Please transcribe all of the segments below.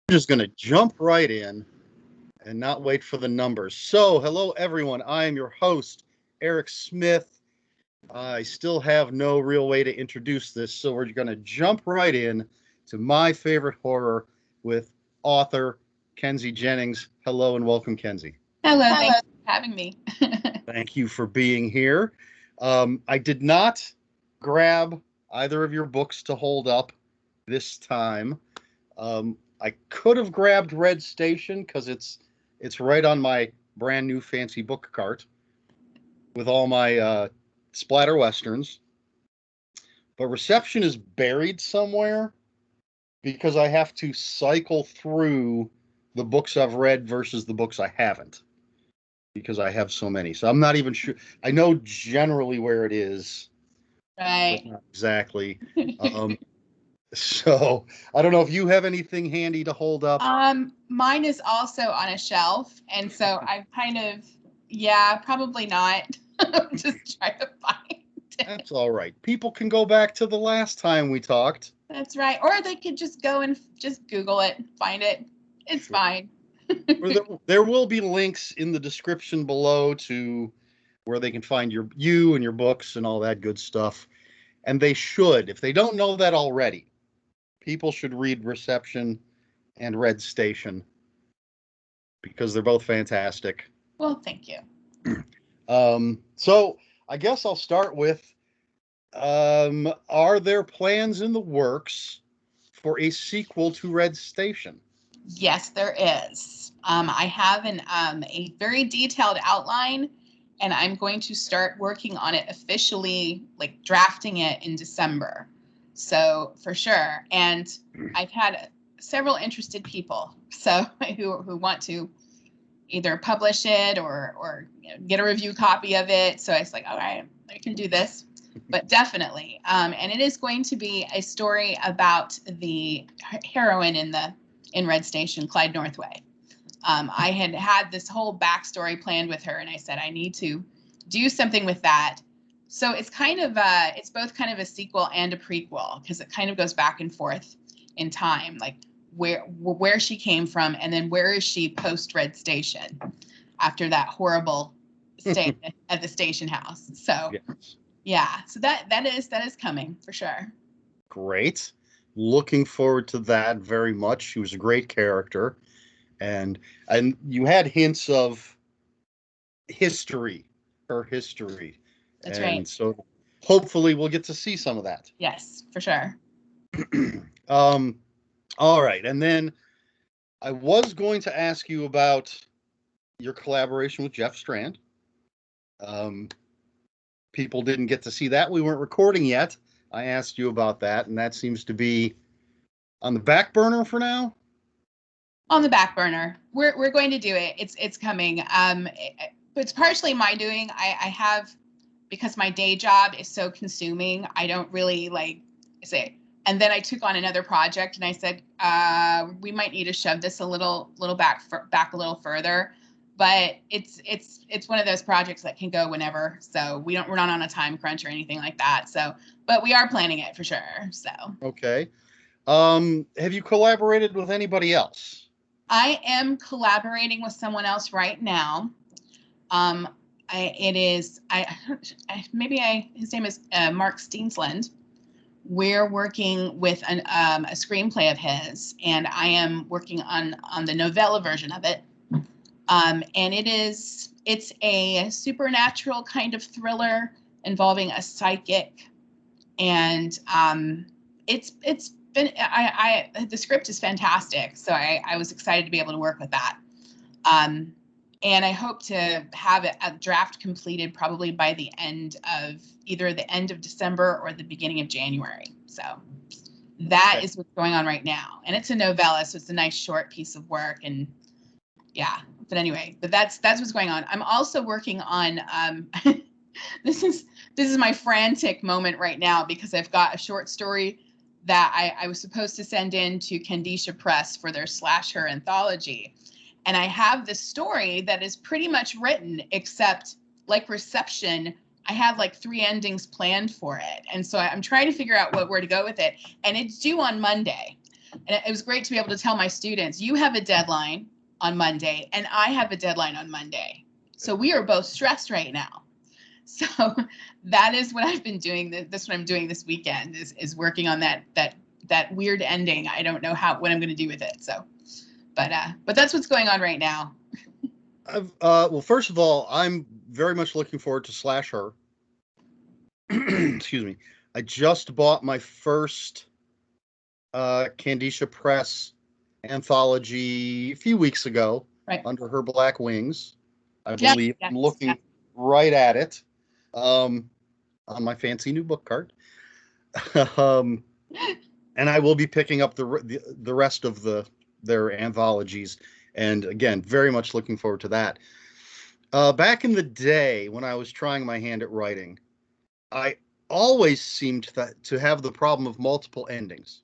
Just going to jump right in and not wait for the numbers. So, hello everyone. I am your host, Eric Smith. I still have no real way to introduce this, so we're going to jump right in to my favorite horror with author Kenzie Jennings. Hello and welcome, Kenzie. Hello, thanks for having me. Thank you for being here. I did not grab either of your books to hold up this time. I could have grabbed Red Station because it's right on my brand new fancy book cart with all my splatter westerns. But Reception is buried somewhere because I have to cycle through the books I've read versus the books I haven't because I have so many. So I'm not even sure. I know generally where it is, Right. but not exactly. So I don't know if you have anything handy to hold up. Mine is also on a shelf, and so I probably not. Just try to find it. That's all right. People can go back to the last time we talked. That's right. Or they could just go and just Google it, find it. It's fine. There will be links in the description below to where they can find you and your books and all that good stuff. And they should, if they don't know that already, people should read Reception and Red Station because they're both fantastic. Well, thank you. So I guess I'll start with, are there plans in the works for a sequel to Red Station? Yes, there is. I have a very detailed outline, and I'm going to start working on it officially, like drafting it in December. So for sure. And I've had several interested people who want to either publish it or get a review copy of it. So I was like, all right, I can do this. But definitely. And it is going to be a story about the heroine in Red Station, Clyde Northway. I had this whole backstory planned with her, and I said I need to do something with that. So it's kind of it's both kind of a sequel and a prequel because it kind of goes back and forth in time, like where she came from, and then where is she post Red Station after that horrible stay at the station house. So yes. Yeah, so that is coming for sure. Great. Looking forward to that very much. She was a great character, and you had hints of her history. That's and right. So hopefully we'll get to see some of that. Yes, for sure. All right, and then I was going to ask you about your collaboration with Jeff Strand. People didn't get to see that. We weren't recording yet. I asked you about that, and that seems to be on the back burner for now. On the back burner. We're going to do it. It's coming. It's partially my doing. I have, because my day job is so consuming, I don't really say. And then I took on another project, and I said we might need to shove this a little back a little further. But it's one of those projects that can go whenever. So we're not on a time crunch or anything like that. So, but we are planning it for sure. So okay. Have you collaborated with anybody else? I am collaborating with someone else right now. His name is Mark Steensland. We're working with a screenplay of his, and I am working on the novella version of it. And it's a supernatural kind of thriller involving a psychic, and it's been the script is fantastic, so I was excited to be able to work with that. And I hope to have a draft completed probably by either the end of December or the beginning of January. So that is what's going on right now. And it's a novella, so it's a nice short piece of work. And yeah, but anyway, that's what's going on. I'm also working on this is my frantic moment right now because I've got a short story that I was supposed to send in to Candisha Press for their slasher anthology. And I have this story that is pretty much written, except like Reception, I have like 3 endings planned for it. And so I'm trying to figure out where to go with it. And it's due on Monday. And it was great to be able to tell my students, you have a deadline on Monday and I have a deadline on Monday. So we are both stressed right now. So that is what I've been doing. That's what I'm doing this weekend is working on that weird ending. I don't know what I'm going to do with it. So, but that's what's going on right now. Well, first of all, I'm very much looking forward to Slash Her. Excuse me. I just bought my first Candicia Press anthology a few weeks ago, right, Under Her Black Wings. I believe I'm looking right at it on my fancy new book cart. And I will be picking up the rest of their anthologies. And again, very much looking forward to that. Back in the day when I was trying my hand at writing, I always seemed to have the problem of multiple endings.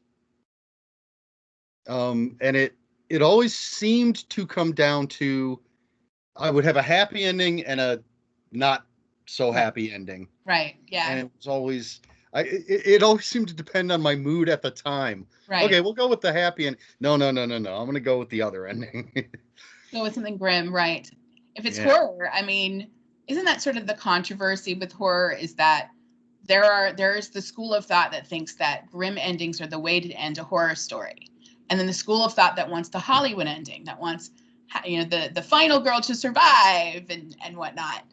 And it always seemed to come down to I would have a happy ending and a not so happy ending. Right. Yeah. And it was always it always seemed to depend on my mood at the time. Right. Okay, we'll go with the happy end. No. I'm going to go with the other ending. Go with something grim, right? If it's horror, I mean, isn't that sort of the controversy with horror is that there's the school of thought that thinks that grim endings are the way to end a horror story. And then the school of thought that wants the Hollywood ending, that wants, the final girl to survive and whatnot.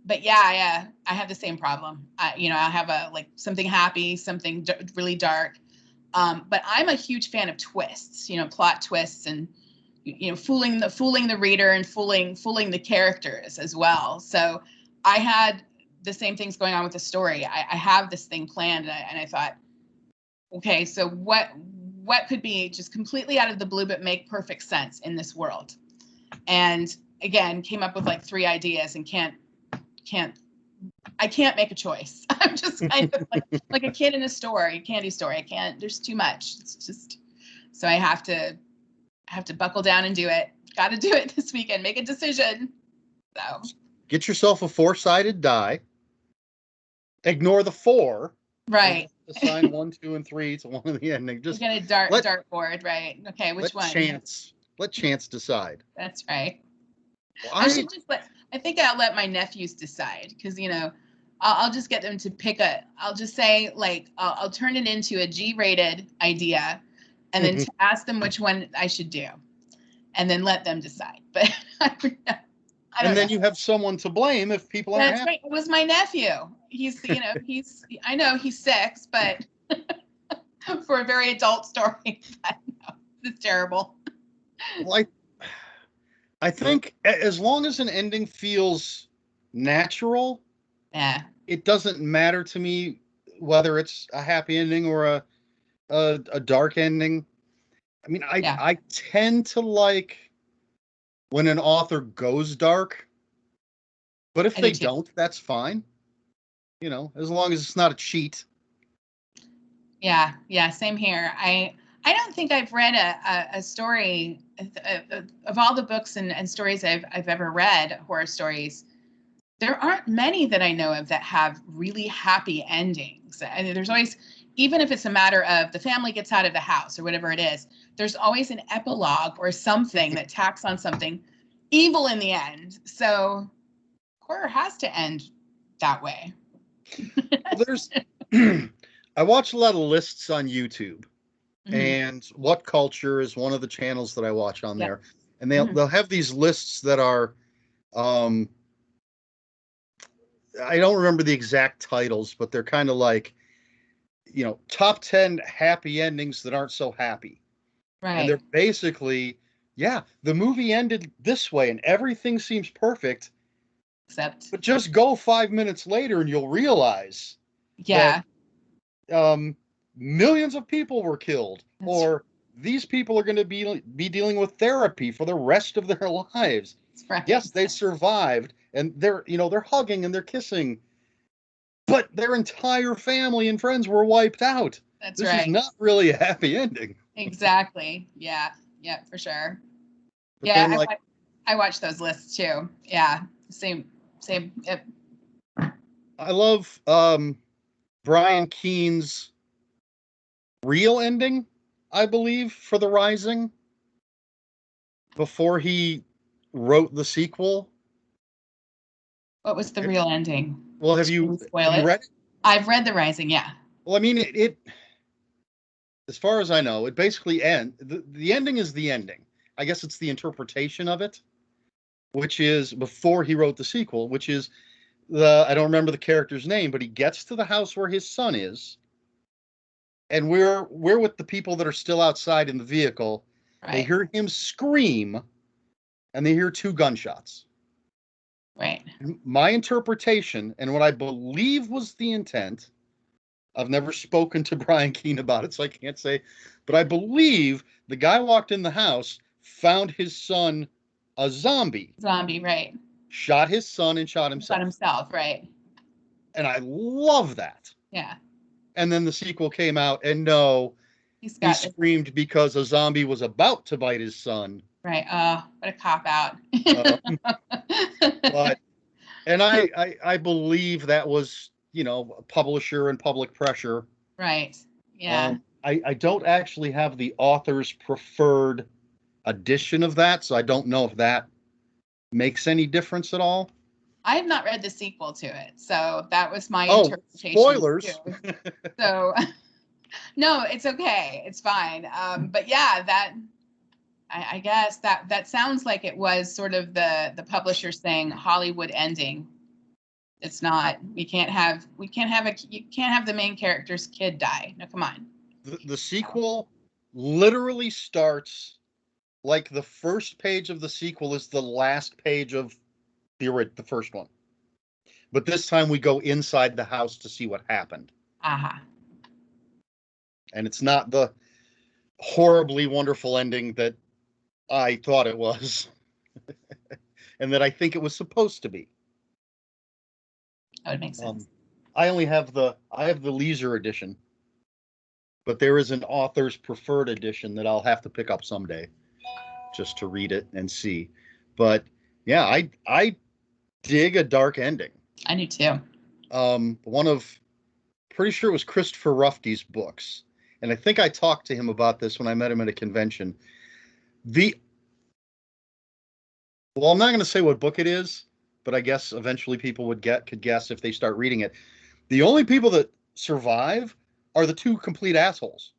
But yeah, I have the same problem. I have something happy, something really dark. But I'm a huge fan of twists, plot twists and, fooling the reader and fooling the characters as well. So I had the same things going on with the story. I have this thing planned and I thought, okay, so what could be just completely out of the blue but make perfect sense in this world? And again, came up with like 3 ideas and I can't make a choice. I'm just kind of like a kid in a candy store. I can't, there's too much. It's just, so I have to buckle down and do it. Got to do it this weekend, make a decision. So get yourself a 4-sided die. Ignore the 4. Right. Assign 1, 2, and 3 to one of the ending. Just get a dartboard, right? Okay, which one? Let chance decide. That's right. Well, I think I'll let my nephews decide because I'll just get them to pick I'll just say I'll turn it into a G-rated idea, and then to ask them which one I should do, and then let them decide. But I don't know. You have someone to blame if people aren't happy. Right. It was my nephew. He's I know he's 6, but for a very adult story, it's terrible. Well, I think as long as an ending feels natural, it doesn't matter to me whether it's a happy ending or a dark ending. I mean, I tend to like when an author goes dark, but if they don't, that's fine. As long as it's not a cheat. Yeah, same here. I don't think I've read a story of all the books and stories I've ever read, horror stories. There aren't many that I know of that have really happy endings. And there's always, even if it's a matter of the family gets out of the house or whatever it is, there's always an epilogue or something that tacks on something evil in the end. So horror has to end that way. I watch a lot of lists on YouTube, and What Culture is one of the channels that I watch on there, and they'll have these lists that are, I don't remember the exact titles, but they're kind of like, top 10 happy endings that aren't so happy, right? And they're basically, the movie ended this way, and everything seems perfect. But just go 5 minutes later and you'll realize that millions of people were killed, or these people are going to be dealing with therapy for the rest of their lives. Right. Yes, they survived, and they're hugging and they're kissing, but their entire family and friends were wiped out. This is not really a happy ending. Exactly. Yeah, for sure. But then, I watch those lists too. Yeah, same. Yep. I love Brian Keene's Real ending. I believe, for The Rising before he wrote the sequel. What was the real ending? Well, Can we spoil have you it? read it? I've read The Rising, yeah. Well, I mean, it as far as I know, it basically the ending is the ending. I guess it's the interpretation of it, which is before he wrote the sequel, which is I don't remember the character's name, but he gets to the house where his son is, and we're with the people that are still outside in the vehicle. They Right. hear him scream, and they hear two gunshots. Right. My interpretation, and what I believe was the intent, I've never spoken to Brian Keene about it, so I can't say, but I believe the guy walked in the house, found his son a zombie, Zombie, right. shot his son, and shot Shot himself. himself, right. And I love that. Yeah. And then the sequel came out, and no, He's he got this, screamed because a zombie was about to bite his son. right. What a cop out. Uh, but and I believe that was, publisher and public pressure. Right. Yeah. I don't actually have the author's preferred edition of that, so I don't know if that makes any difference at all. I have not read the sequel to it, so that was my Oh, interpretation spoilers. too. So no, it's okay. It's fine. But yeah, that I guess that sounds like it was sort of the publisher saying Hollywood ending. It's not. You can't have the main character's kid die. No, come on. The sequel literally starts like the first page of the sequel is the last page of the first one. But this time we go inside the house to see what happened. Aha. And it's not the horribly wonderful ending that I thought it was and that I think it was supposed to be. That would make sense. I have the leisure edition, but there is an author's preferred edition that I'll have to pick up someday just to read it and see. But yeah, I dig a dark ending. I do too. One of pretty sure it was Christopher Ruffy's books, and I think I talked to him about this when I met him at a convention. Well, I'm not going to say what book it is, but I guess eventually people could guess if they start reading it. The only people that survive are the two complete assholes.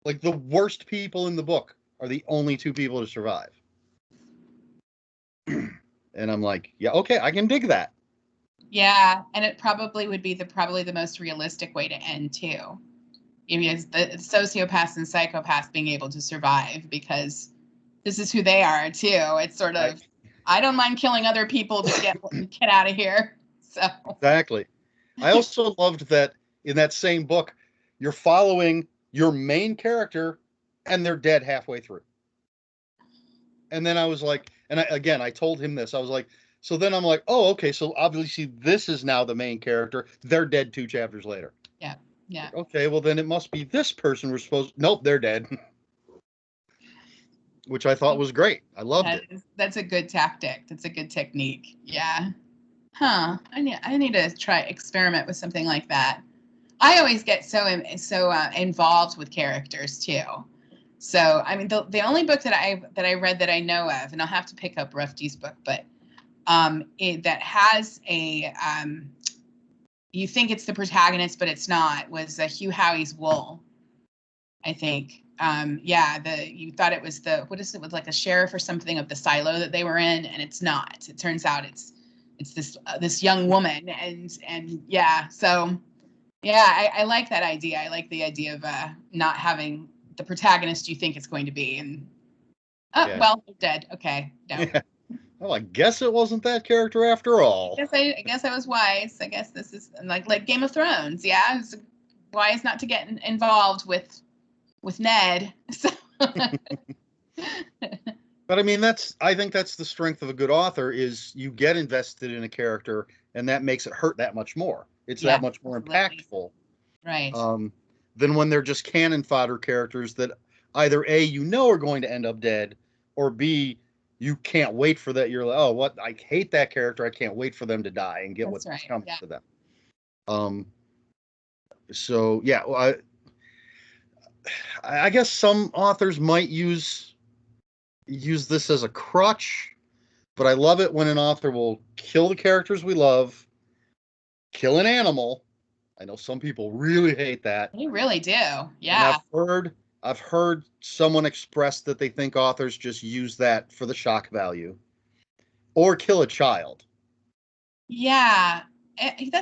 Like the worst people in the book are the only two people to survive. And I'm like, yeah, okay, I can dig that. Yeah, and it probably would be probably the most realistic way to end too. Because the sociopaths and psychopaths being able to survive, because this is who they are too. It's sort of, I don't mind killing other people to get out of here. So exactly. I also loved that in that same book, you're following your main character and they're dead halfway through. And then I was like, I told him this. I was like, so then I'm like, oh, okay. So obviously this is now the main character. They're dead 2 chapters later. Yeah. Yeah. Like, okay. Well, then it must be this person we're supposed. Nope. They're dead. Which I thought was great. I loved it. That's a good tactic. That's a good technique. Yeah. Huh. I need to try experiment with something like that. I always get so involved with characters too. So I mean, the only book that I read that I know of, and I'll have to pick up Ruffy's book, but that has a you think it's the protagonist, but it's not. Was Hugh Howey's Wool, I think. You thought it was what is it, with like a sheriff or something of the silo that they were in, and it's not. It turns out it's this young woman, and yeah. So yeah, I like that idea. I like the idea of not having the protagonist you think it's going to be, and well, they're dead. Okay, no. Yeah. Well, I guess it wasn't that character after all. I guess I was wise. I guess this is like Game of Thrones. Yeah, it's wise not to get involved with Ned. So. But I mean, I think that's the strength of a good author is you get invested in a character and that makes it hurt that much more. It's that much more impactful. Right. Than when they're just cannon fodder characters that either A, are going to end up dead, or B, you can't wait for that. You're like, oh, what? I hate that character. I can't wait for them to die and get what comes to them. So yeah, I guess some authors might use this as a crutch, but I love it when an author will kill the characters we love, kill an animal. I know some people really hate that. They really do. And Yeah. I've heard someone express that they think authors just use that for the shock value, or kill a child. Yeah. I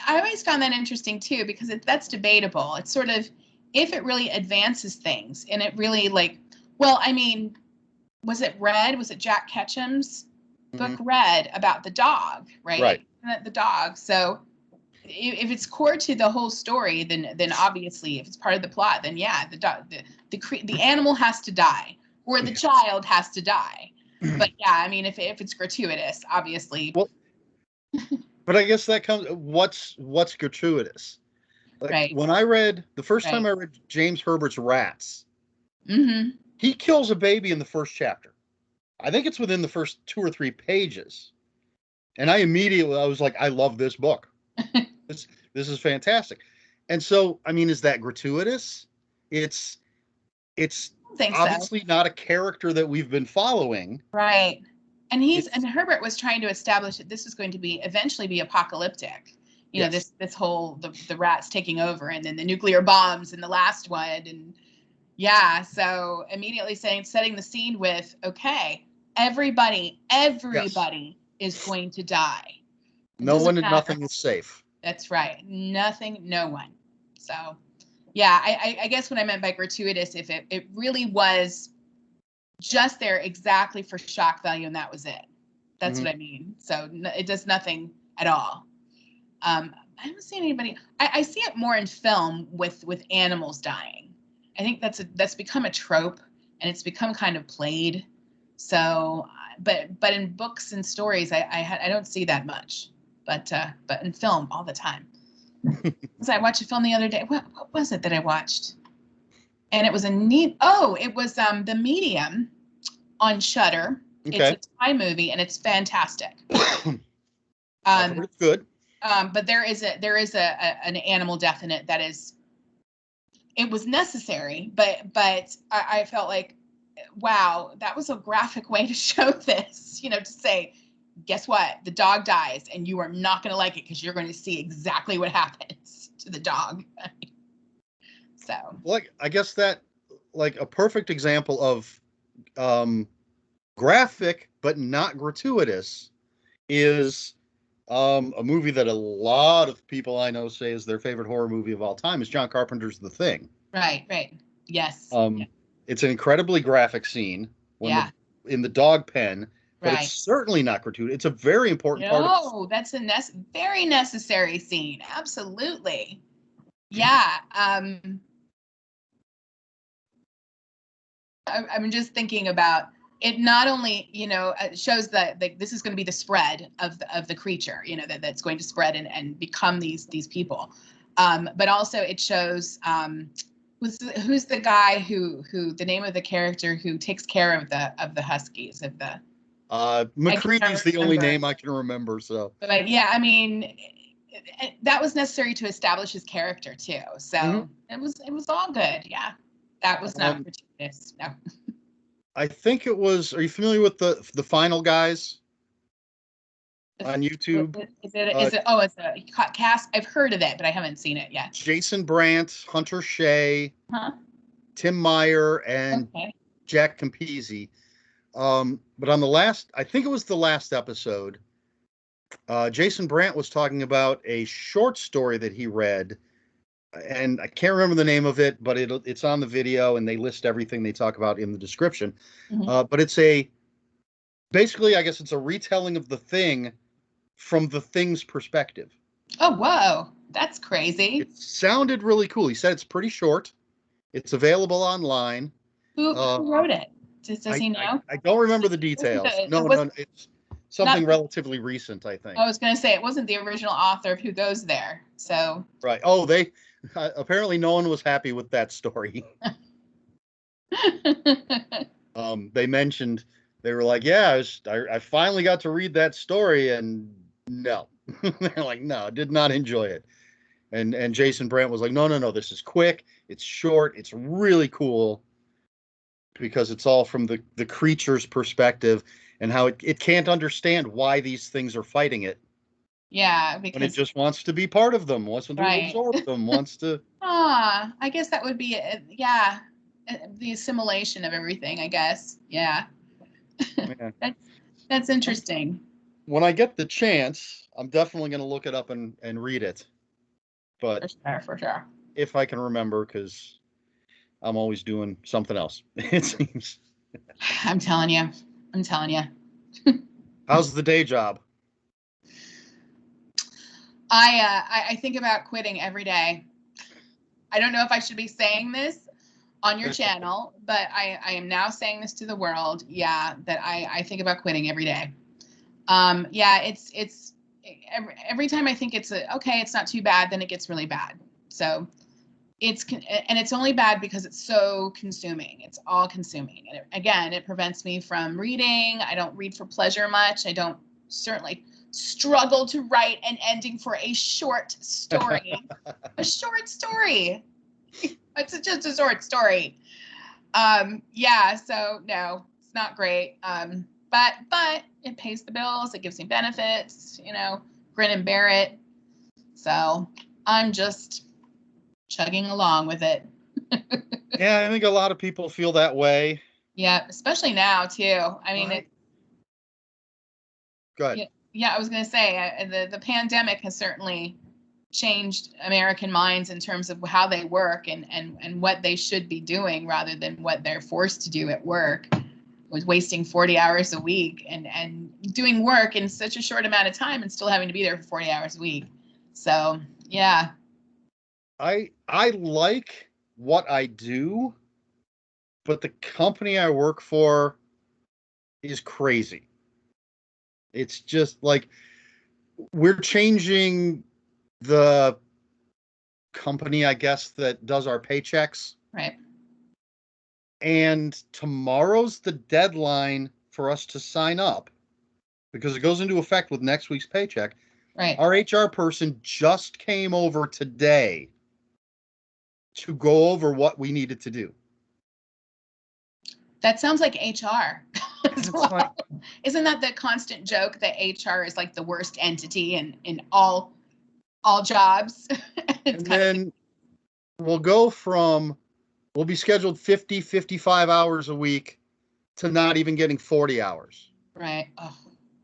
always found that interesting too, because that's debatable. It's sort of, if it really advances things and it really well, I mean, was it Jack Ketchum's book Red about the dog, right? Right. The dog. So if it's core to the whole story, then obviously, if it's part of the plot, then yeah, the dog, the animal has to die, or the child has to die. But yeah, I mean, if it's gratuitous, obviously. Well, but I guess that comes, what's gratuitous? Like, right. When I read the first time I read James Herbert's Rats, Mm-hmm. he kills a baby in the first chapter. I think it's within the first 2 or 3 pages. And I was like, I love this book. This is fantastic. And so, I mean, is that gratuitous? It's obviously not a character that we've been following. Right. And Herbert was trying to establish that this was going to eventually be apocalyptic. You know, this whole the rats taking over, and then the nuclear bombs in the last one, and yeah, so immediately setting the scene with, okay, everybody is going to die. No one and nothing is safe. That's right. Nothing, no one. So yeah, I guess what I meant by gratuitous, if it really was just there exactly for shock value, and that was it. That's what I mean. So it does nothing at all. I haven't seen anybody. I see it more in film with animals dying. I think that's become a trope, and it's become kind of played. So, but in books and stories, I don't see that much. But in film, all the time. So I watched a film the other day. What was it that I watched? And it was it was The Medium on Shudder. Okay. It's a Thai movie, and it's fantastic. I've heard it's good. But there is an animal death in it that is, it was necessary, but I felt like, wow, that was a graphic way to show this, to say, guess what? The dog dies, and you are not going to like it, because you're going to see exactly what happens to the dog. So, I guess that, a perfect example of graphic but not gratuitous is a movie that a lot of people I know say is their favorite horror movie of all time, is John Carpenter's The Thing. Right. Yes. It's an incredibly graphic scene in the dog pen, but it's certainly not gratuitous. It's a very important part of it. No, that's a very necessary scene. Absolutely. Yeah. I'm just thinking about it. Not only, it shows that this is going to be the spread of the creature, that's going to spread and become these people. But also it shows who's the guy who the name of the character who takes care of the huskies, of the McCready's the only name I can remember. So, but yeah, I mean, that was necessary to establish his character too. So it was all good. Yeah, that was not gratuitous. No. I think it was. Are you familiar with the Final Guys on YouTube? Is it? Oh, it's a cast. I've heard of it, but I haven't seen it yet. Jason Brandt, Hunter Shea, Tim Meyer, and Jack Campisi. But on I think it was the last episode, Jason Brandt was talking about a short story that he read, and I can't remember the name of it, but it's on the video, and they list everything they talk about in the description. But it's basically, I guess it's a retelling of The Thing from The Thing's perspective. Oh, whoa. That's crazy. It sounded really cool. He said it's pretty short. It's available online. Who wrote it? Does he know? I don't remember the details. No, it's something relatively recent, I think. I was going to say, it wasn't the original author of Who Goes There. So. Right. Oh, they apparently no one was happy with that story. They mentioned, they were like, yeah, I finally got to read that story, and no. They're like, no, did not enjoy it. And Jason Brandt was like, no, this is quick. It's short. It's really cool because it's all from the creature's perspective and how it can't understand why these things are fighting it. Yeah, And it because just wants to be part of them, wants to right. absorb them, wants to. I guess that would be yeah, the assimilation of everything, I guess. Yeah. Yeah. That's interesting. When I get the chance, I'm definitely going to look it up and read it. But For sure. if I can remember, because I'm always doing something else, it seems. I'm telling you. How's the day job? I think about quitting every day. I don't know if I should be saying this on your channel, but I am now saying this to the world. Yeah, that I think about quitting every day. Yeah, it's every time I think it's okay, it's not too bad, then it gets really bad. So it's only bad because it's so consuming. It's all consuming. And again, it prevents me from reading. I don't read for pleasure much. I don't certainly struggle to write an ending for a short story. A short story. It's just a short story. Yeah, so no, it's not great. But it pays the bills. It gives me benefits, grin and bear it. So I'm just chugging along with it. Yeah, I think a lot of people feel that way. Yeah, especially now too. I mean, Go ahead. Yeah, I was going to say the pandemic has certainly changed American minds in terms of how they work and what they should be doing rather than what they're forced to do at work. Was wasting 40 hours a week and doing work in such a short amount of time and still having to be there for 40 hours a week. So, yeah. I like what I do, but the company I work for is crazy. It's just like we're changing the company, I guess, that does our paychecks. Right. And tomorrow's the deadline for us to sign up because it goes into effect with next week's paycheck. Right. Our HR person just came over today to go over what we needed to do. That sounds like HR. Well. Like, isn't that the constant joke that HR is like the worst entity in all jobs? And then we'll be scheduled 50, 55 hours a week to not even getting 40 hours. Right.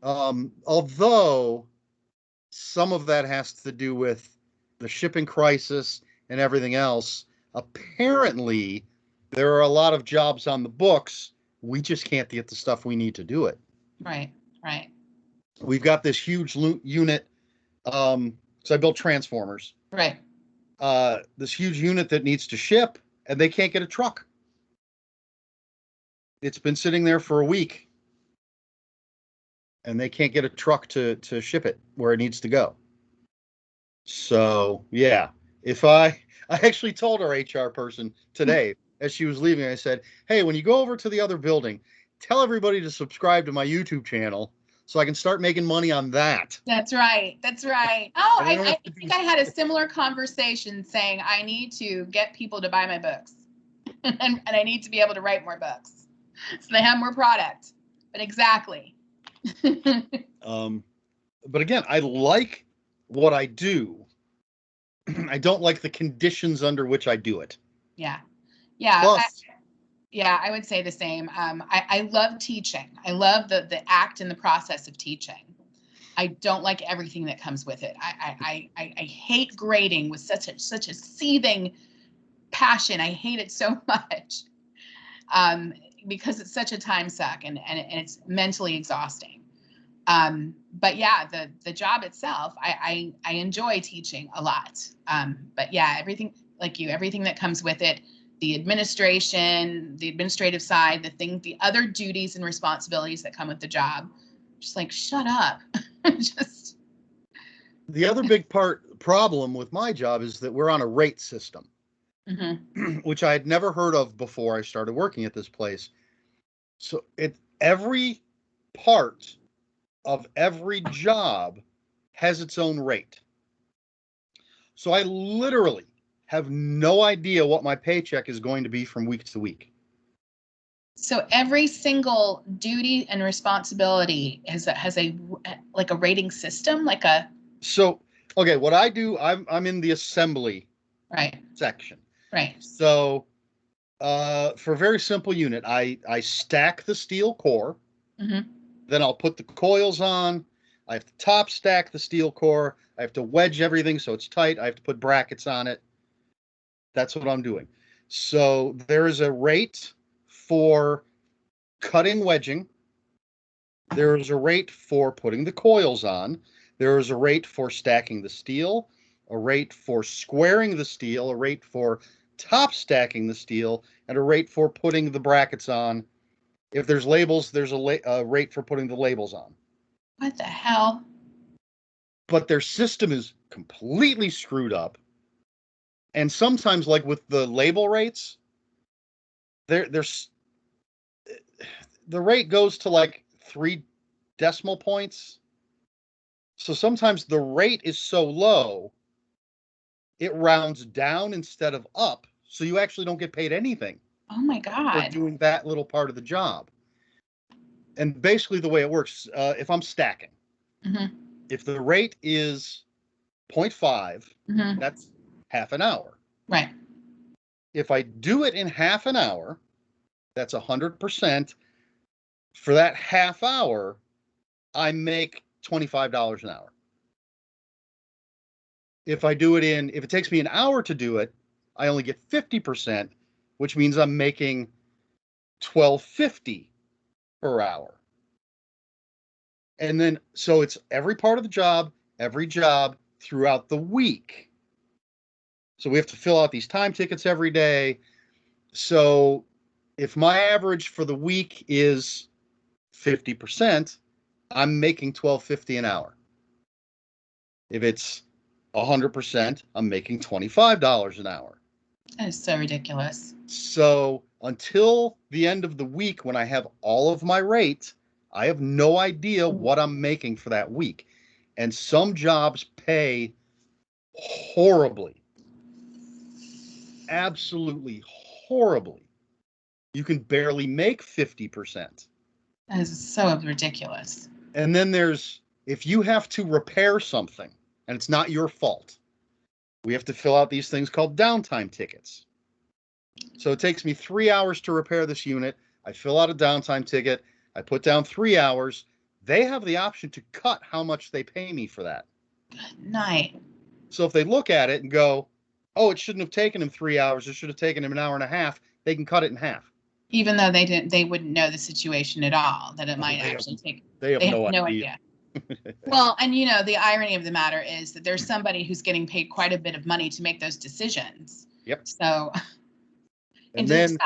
Oh. Although some of that has to do with the shipping crisis and everything else. Apparently, there are a lot of jobs on the books. We just can't get the stuff we need to do it. Right. We've got this huge unit. So I built transformers. Right. This huge unit that needs to ship, and they can't get a truck. It's been sitting there for a week, and they can't get a truck to ship it where it needs to go. So, yeah, I actually told our HR person today as she was leaving, I said, hey, when you go over to the other building, tell everybody to subscribe to my YouTube channel so I can start making money on that. That's right. Oh, I think I had a similar conversation saying I need to get people to buy my books and I need to be able to write more books so they have more product. But exactly. But again, I like what I do. I don't like the conditions under which I do it. Yeah. Plus, I would say the same. I love teaching. I love the act and the process of teaching. I don't like everything that comes with it. I hate grading with such a seething passion. I hate it so much because it's such a time suck and it's mentally exhausting. But yeah, the job itself, I enjoy teaching a lot. But yeah, everything that comes with it, the administration, the administrative side, the other duties and responsibilities that come with the job, just like, shut up. Just. The other big problem with my job is that we're on a rate system, which I had never heard of before I started working at this place. So every part of every job has its own rate. So I literally have no idea what my paycheck is going to be from week to week. So every single duty and responsibility has a like a rating system, like a. So, okay, what I do, I'm in the assembly Right. section. Right. So, for a very simple unit, I stack the steel core. Mm-hmm. Then I'll put the coils on. I have to top stack the steel core. I have to wedge everything so it's tight. I have to put brackets on it. That's what I'm doing. So there is a rate for cutting wedging. There is a rate for putting the coils on. There is a rate for stacking the steel, a rate for squaring the steel, a rate for top stacking the steel, and a rate for putting the brackets on. If there's labels, there's a rate for putting the labels on. What the hell? But their system is completely screwed up. And sometimes, like with the label rates, there's the rate goes to like 3 decimal points. So sometimes the rate is so low, it rounds down instead of up. So you actually don't get paid anything Oh my for God. doing that little part of the job. And basically the way it works, if I'm stacking, Mm-hmm. if the rate is 0.5, Mm-hmm. that's half an hour. Right. If I do it in half an hour, that's 100%. For that half hour, I make $25 an hour. If it takes me an hour to do it, I only get 50%, which means I'm making $12.50 per hour. And then, so it's every part of the job, every job throughout the week. So we have to fill out these time tickets every day. So if my average for the week is 50%, I'm making $12.50 an hour. If it's 100%, I'm making $25 an hour. That is so ridiculous. So until the end of the week, when I have all of my rate, I have no idea what I'm making for that week. And some jobs pay horribly, absolutely horribly. You can barely make 50%. That is so ridiculous. And then if you have to repair something and it's not your fault, we have to fill out these things called downtime tickets. So it takes me 3 hours to repair this unit. I fill out a downtime ticket. I put down 3 hours. They have the option to cut how much they pay me for that. Good night. So if they look at it and go, oh, it shouldn't have taken him 3 hours, it should have taken him an hour and a half, they can cut it in half. Even though they wouldn't know the situation at all, that it might actually take. They have no idea. Well, and the irony of the matter is that there's somebody who's getting paid quite a bit of money to make those decisions. Yep. So, and then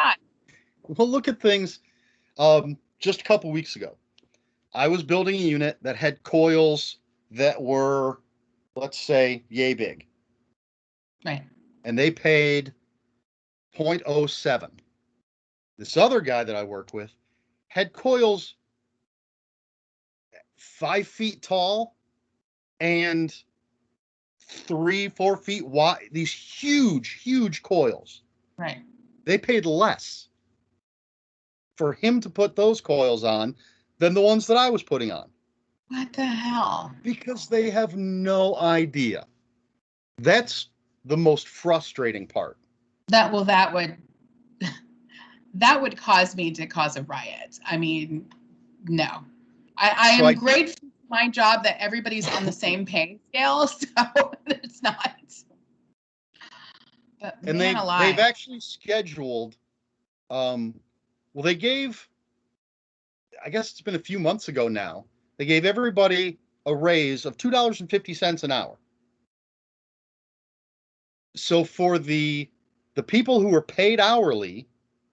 we'll look at things. Just a couple weeks ago, I was building a unit that had coils that were, let's say, yay big. Right. And they paid 0.07. This other guy that I worked with had coils 5 feet tall and 3-4 feet wide. These huge coils. Right. They paid less for him to put those coils on than the ones that I was putting on. What the hell? Because they have no idea. That's the most frustrating part. That would cause me to cause a riot. I mean, no. I am grateful for my job that everybody's on the same pay scale, so it's not. But and they've actually scheduled, they gave, I guess it's been a few months ago now, they gave everybody a raise of $2.50 an hour. So for the people who were paid hourly,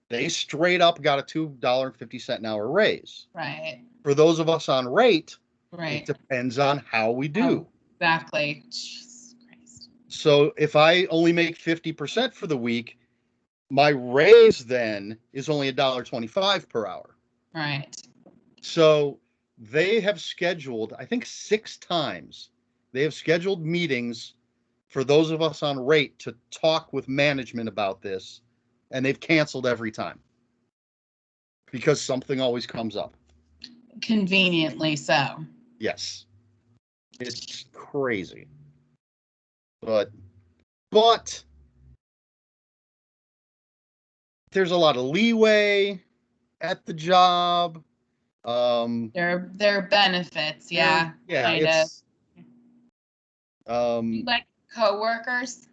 they straight up got a $2.50 an hour raise. Right. For those of us on rate, right, it depends on how we do. Oh, exactly. Jesus Christ. So if I only make 50% for the week, my raise then is only $1.25 per hour. Right. So they have scheduled, I think 6 times, they have scheduled meetings for those of us on rate to talk with management about this, and they've canceled every time because something always comes up. Conveniently so. Yes. It's crazy. But there's a lot of leeway at the job. There are benefits, yeah. Yeah, kind it's of. You like coworkers?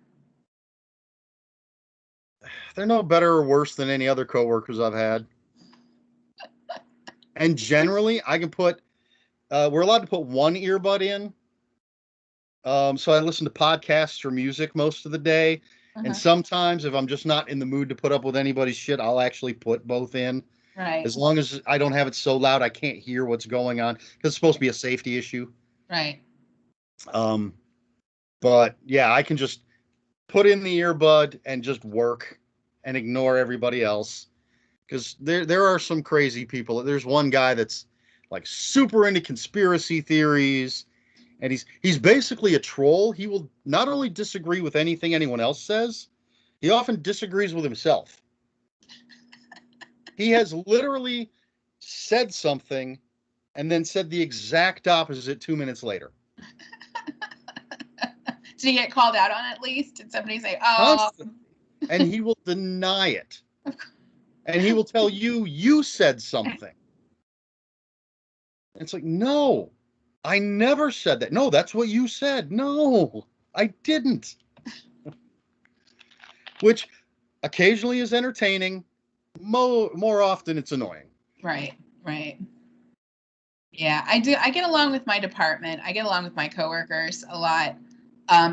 they're no better or worse than any other coworkers I've had. And generally, I can put we're allowed to put one earbud in. So I listen to podcasts or music most of the day. And sometimes if I'm just not in the mood to put up with anybody's shit, I'll actually put both in. Right. As long as I don't have it so loud I can't hear what's going on. Because it's supposed to be a safety issue. Right. But yeah, I can just put in the earbud and just work and ignore everybody else. Because there are some crazy people. There's one guy that's like super into conspiracy theories. And he's basically a troll. He will not only disagree with anything anyone else says, he often disagrees with himself. He has literally said something and then said the exact opposite 2 minutes later. Did he get called out on at least? Did somebody say, oh? Constantly. And he will deny it. And he will tell you said something. It's like, no, I never said that. No, that's what you said. No, I didn't. Which occasionally is entertaining. More often it's annoying. Right. Yeah, I do. I get along with my department. I get along with my coworkers a lot,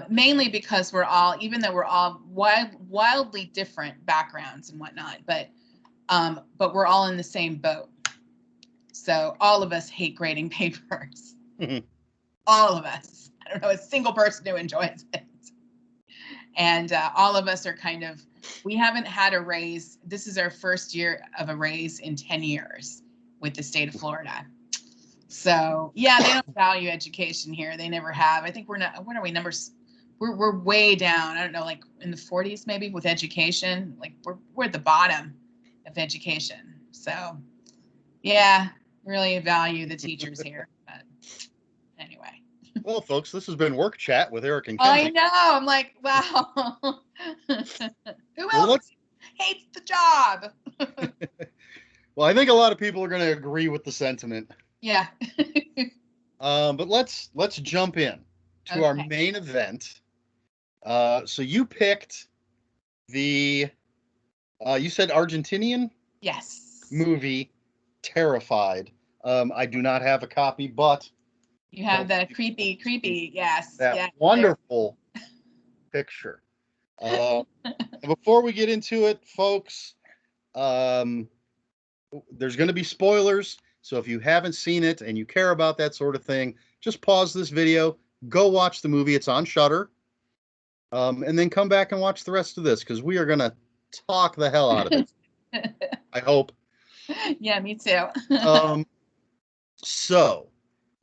mainly because even though we're all wildly different backgrounds and whatnot, but we're all in the same boat. So all of us hate grading papers. All of us. I don't know a single person who enjoys it. And all of us are we haven't had a raise. This is our first year of a raise in 10 years with the state of Florida. So yeah, they don't value education here. They never have. I think what are we numbers? We're way down. I don't know, like in the 40s maybe with education. Like we're at the bottom of education. So yeah, really value the teachers here. But anyway. Well, folks, this has been Work Chat with Eric and Kenzie. I know. I'm like, wow. Who else hates the job? Well, I think a lot of people are going to agree with the sentiment. Yeah. But let's jump in to our main event. So you picked the you said Argentinian? Yes. Movie Terrified. I do not have a copy, but you have the creepy, yes. That wonderful picture. Before we get into it, folks, there's going to be spoilers. So if you haven't seen it and you care about that sort of thing, just pause this video, go watch the movie. It's on Shudder. And then come back and watch the rest of this because we are going to talk the hell out of it. I hope. Yeah, me too. So,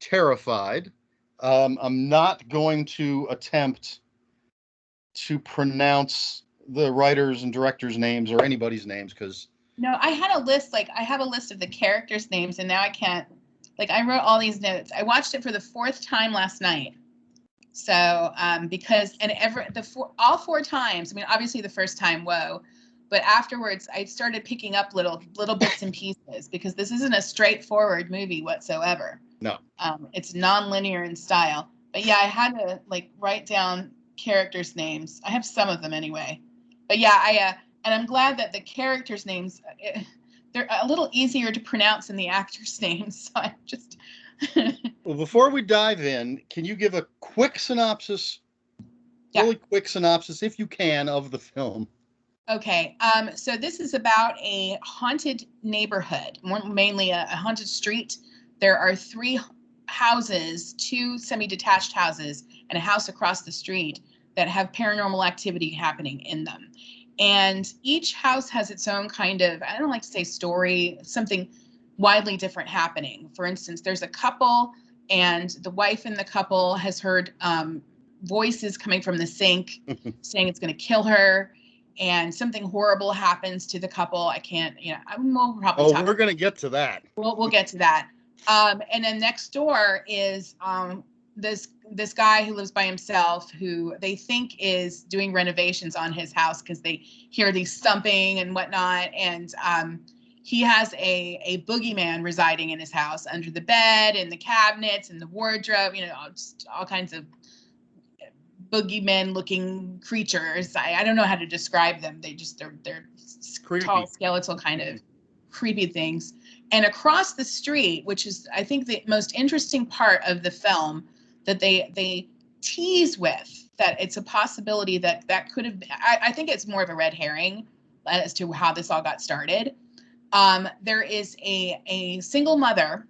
Terrified. I'm not going to attempt to pronounce the writers and directors' names or anybody's names because. No, I had a list. I have a list of the characters' names, and now I can't. I wrote all these notes. I watched it for the 4th time last night. So, because all 4 times. I mean, obviously the first time, whoa, but afterwards I started picking up little bits and pieces because this isn't a straightforward movie whatsoever. No. It's non-linear in style. But yeah, I had to write down characters' names. I have some of them anyway. But yeah, and I'm glad that the characters' names they're a little easier to pronounce than the actors' names. So I just. Well, before we dive in, can you give a quick synopsis? Yeah. Really quick synopsis, if you can, of the film. Okay. So this is about a haunted neighborhood, mainly a haunted street. There are 3 houses, 2 semi-detached houses, and a house across the street that have paranormal activity happening in them. And each house has its own kind of, I don't like to say story, something widely different happening. For instance, there's a couple, and the wife in the couple has heard voices coming from the sink saying it's going to kill her, and something horrible happens to the couple. I can't, we'll probably talk. We're going to get to that. We'll get to that. And then next door is this guy who lives by himself, who they think is doing renovations on his house because they hear these thumping and whatnot. And he has a boogeyman residing in his house, under the bed, in the cabinets, in the wardrobe, just all kinds of boogeyman looking creatures. I don't know how to describe them. They're creepy. Tall, skeletal kind of creepy things. And across the street, which is, I think, the most interesting part of the film, that they tease with, that it's a possibility that could have been, I think it's more of a red herring as to how this all got started. There is a single mother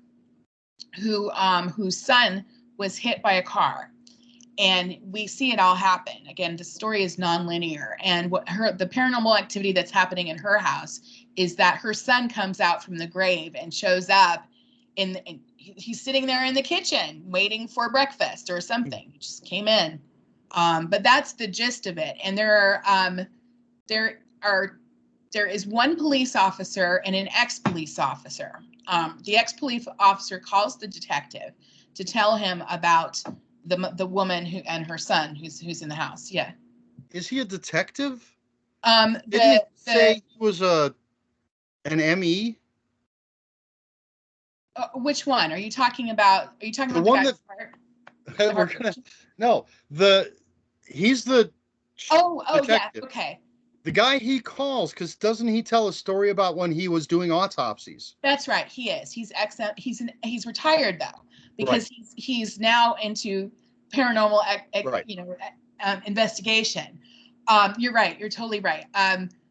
whose son was hit by a car. And we see it all happen. Again, the story is nonlinear. And the paranormal activity that's happening in her house is that her son comes out from the grave and shows up and he's sitting there in the kitchen waiting for breakfast or something. He just came in. But that's the gist of it. And there is one police officer and an ex-police officer. The ex-police officer calls the detective to tell him about the woman and her son who's in the house. Yeah. Is he a detective? Didn't he say he was an ME? Which one are you talking about? Are you talking about the one that he's the detective. Yeah, okay. The guy he calls, because doesn't he tell a story about when he was doing autopsies? That's right. He is. He's retired though, because he's now into paranormal investigation. You're right. You're totally right.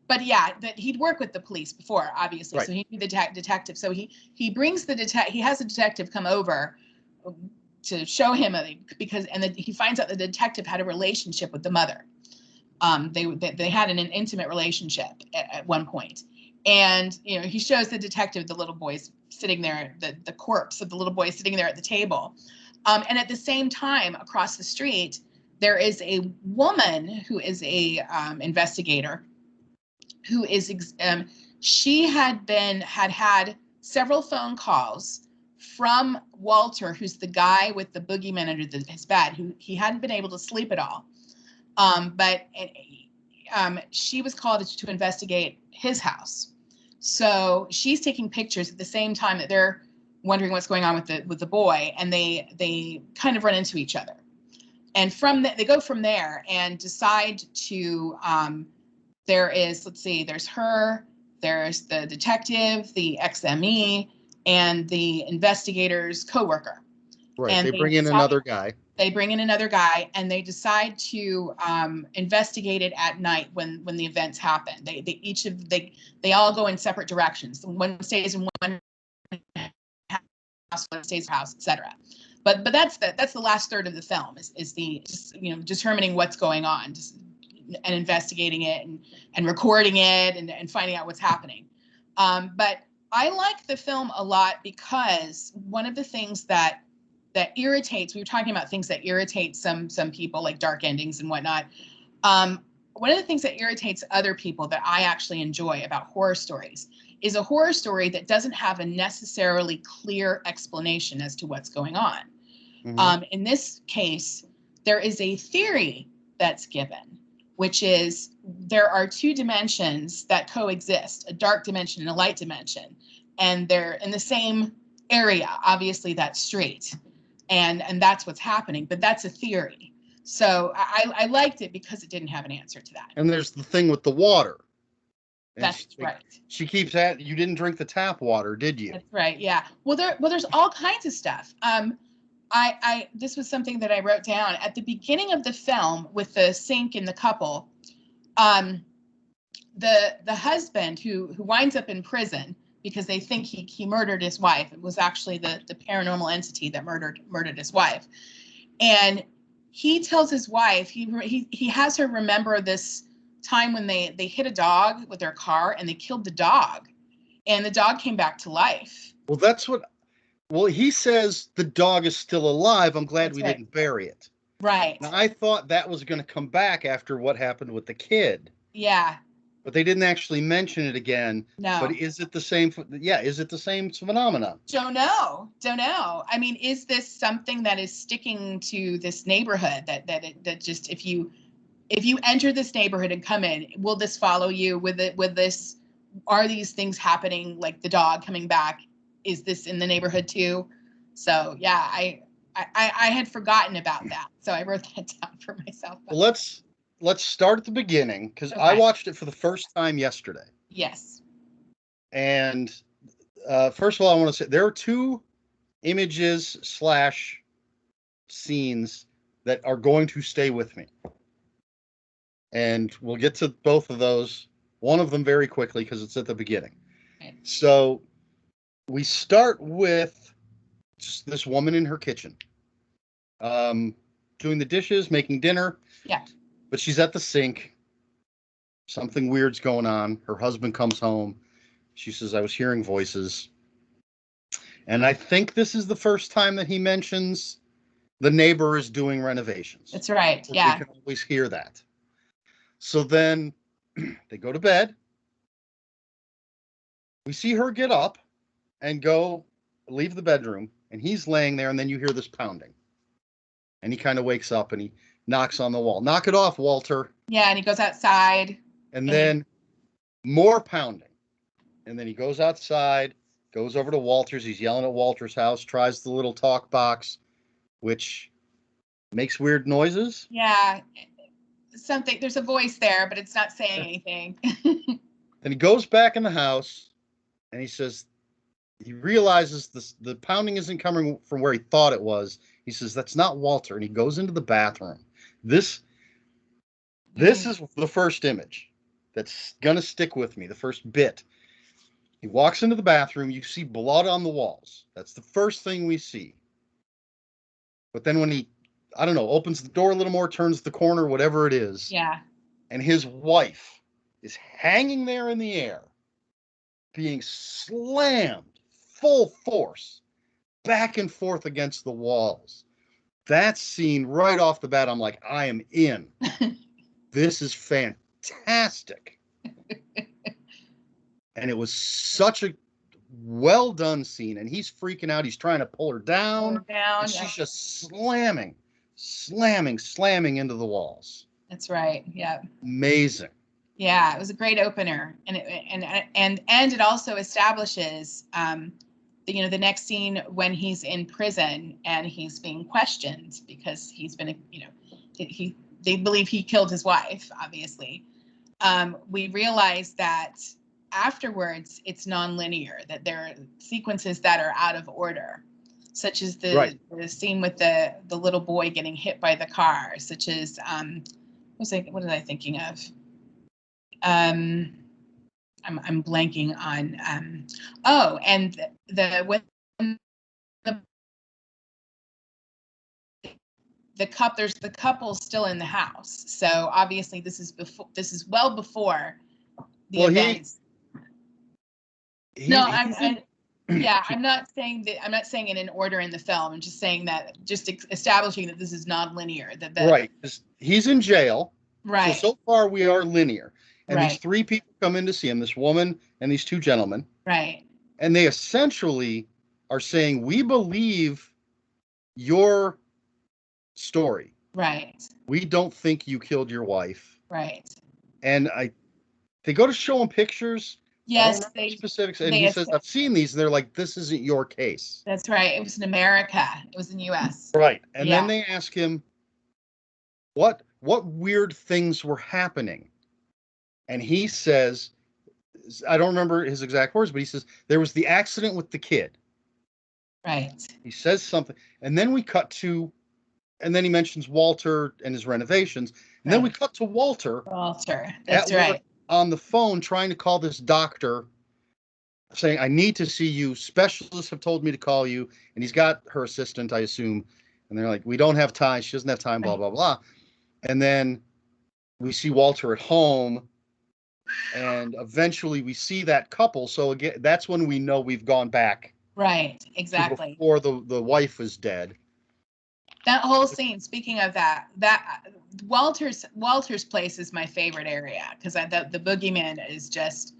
But yeah, that he'd worked with the police before, obviously. Right. So he knew the detective. So he brings he has a detective come over to show him he finds out the detective had a relationship with the mother. They had an intimate relationship at one point. And, he shows the detective the little boys sitting there, the corpse of the little boy sitting there at the table. And at the same time, across the street, there is a woman who is a investigator, who is she had had several phone calls from Walter, who's the guy with the boogeyman under his bed, who he hadn't been able to sleep at all. But she was called to investigate his house. So she's taking pictures at the same time that they're wondering what's going on with the boy, and they kind of run into each other. And they go from there and decide to there's her, there's the detective, the XME, and the investigator's coworker. Right. And they bring in another guy. They bring in another guy, and they decide to investigate it at night when the events happen. They all go in separate directions. One stays in one house, one stays in house, etc. But that's the last third of the film is determining what's going on, and investigating it and recording it and finding out what's happening. But I like the film a lot because one of the things that irritates, we were talking about things that irritate some people, like dark endings and whatnot. One of the things that irritates other people that I actually enjoy about horror stories is a horror story that doesn't have a necessarily clear explanation as to what's going on. Mm-hmm. In this case, there is a theory that's given, which is there are two dimensions that coexist, a dark dimension and a light dimension, and they're in the same area. Obviously, that's street. And that's what's happening, but that's a theory. So I liked it because it didn't have an answer to that. And there's the thing with the water. And that's right. She keeps at you didn't drink the tap water, did you? That's right. Yeah. Well, there's all kinds of stuff. This was something that I wrote down at the beginning of the film with the sink and the couple. The husband who winds up in prison because they think he murdered his wife. It was actually the paranormal entity that murdered his wife. And he tells his wife, he has her remember this time when they hit a dog with their car and they killed the dog. And the dog came back to life. Well, he says the dog is still alive. I'm glad we didn't bury it. Right. Now, I thought that was going to come back after what happened with the kid, Yeah. but they didn't actually mention it again. But No. is it the same? Yeah, is it the same phenomenon? Don't know. Don't know. I mean, is this something that is sticking to this neighborhood that just if you enter this neighborhood and come in, will this follow you with it? With this, are these things happening? Like the dog coming back, is this in the neighborhood too? So yeah, I had forgotten about that, so I wrote that down for myself. Well, let's start at the beginning because I Okay. watched it for the first time yesterday. Yes. And first of all, I want to say there are two images slash scenes that are going to stay with me. And we'll get to both of those, one of them very quickly because it's at the beginning. Okay. So we start with just this woman in her kitchen, doing the dishes, making dinner. Yeah. But she's at the sink. Something weird's going on. Her husband comes home. She says, I was hearing voices. And I think this is the first time that he mentions the neighbor is doing renovations. That's right. We Yeah. can always hear that. So then they go to bed. We see her get up and go leave the bedroom, and he's laying there, and then you hear this pounding. And he kind of wakes up and he knocks on the wall. Knock it off, Walter. Yeah, and he goes outside. And then more pounding. And then he goes outside, goes over to Walter's. He's yelling at Walter's house, tries the little talk box, which makes weird noises. Yeah. Something, there's a voice there, but it's not saying anything. Then he goes back in the house and he says, he realizes the pounding isn't coming from where he thought it was. He says, that's not Walter. And he goes into the bathroom. This is the first image that's going to stick with me, the first bit. He walks into the bathroom. You see blood on the walls. That's the first thing we see. But then when he, I don't know, opens the door a little more, turns the corner, whatever it is. Yeah. And his wife is hanging there in the air, being slammed full force back and forth against the walls. That scene right off the bat, I'm like, I am in. This is fantastic. And it was such a well done scene. And he's freaking out. He's trying to pull her down. And she's just slamming into the walls. That's right. Yeah. Amazing. Yeah, it was a great opener, and it also establishes, the next scene when he's in prison and he's being questioned because he's been, they believe he killed his wife. Obviously, we realize that afterwards it's nonlinear, that there are sequences that are out of order, such as the scene with the little boy getting hit by the car, such as what was I thinking of? I'm blanking on and there's the couple still in the house, so obviously this is well before the events. I'm not saying it in order in the film. I'm just saying that, just establishing that this is non-linear. Right. He's in jail. Right. So far we are linear. And right. These three people come in to see him, this woman and these two gentlemen. Right. And they essentially are saying, we believe your story. Right. We don't think you killed your wife. Right. And they go to show him pictures. Yes, specifics. And he says, I've seen these. And they're like, this isn't your case. That's right. It was in America. It was in the U.S. Right. And then they ask him, what weird things were happening? And he says, I don't remember his exact words, but he says, there was the accident with the kid. Right. He says something. And then we cut to, and then he mentions Walter and his renovations. And then we cut to Walter. That's right. On the phone trying to call this doctor, saying, I need to see you. Specialists have told me to call you. And he's got her assistant, I assume. And they're like, we don't have time. She doesn't have time, blah, blah, blah. And then we see Walter at home. And eventually we see that couple. So again, that's when we know we've gone back. Right, exactly. Before the wife is dead. That whole scene, speaking of that Walter's place is my favorite area, because the boogeyman is just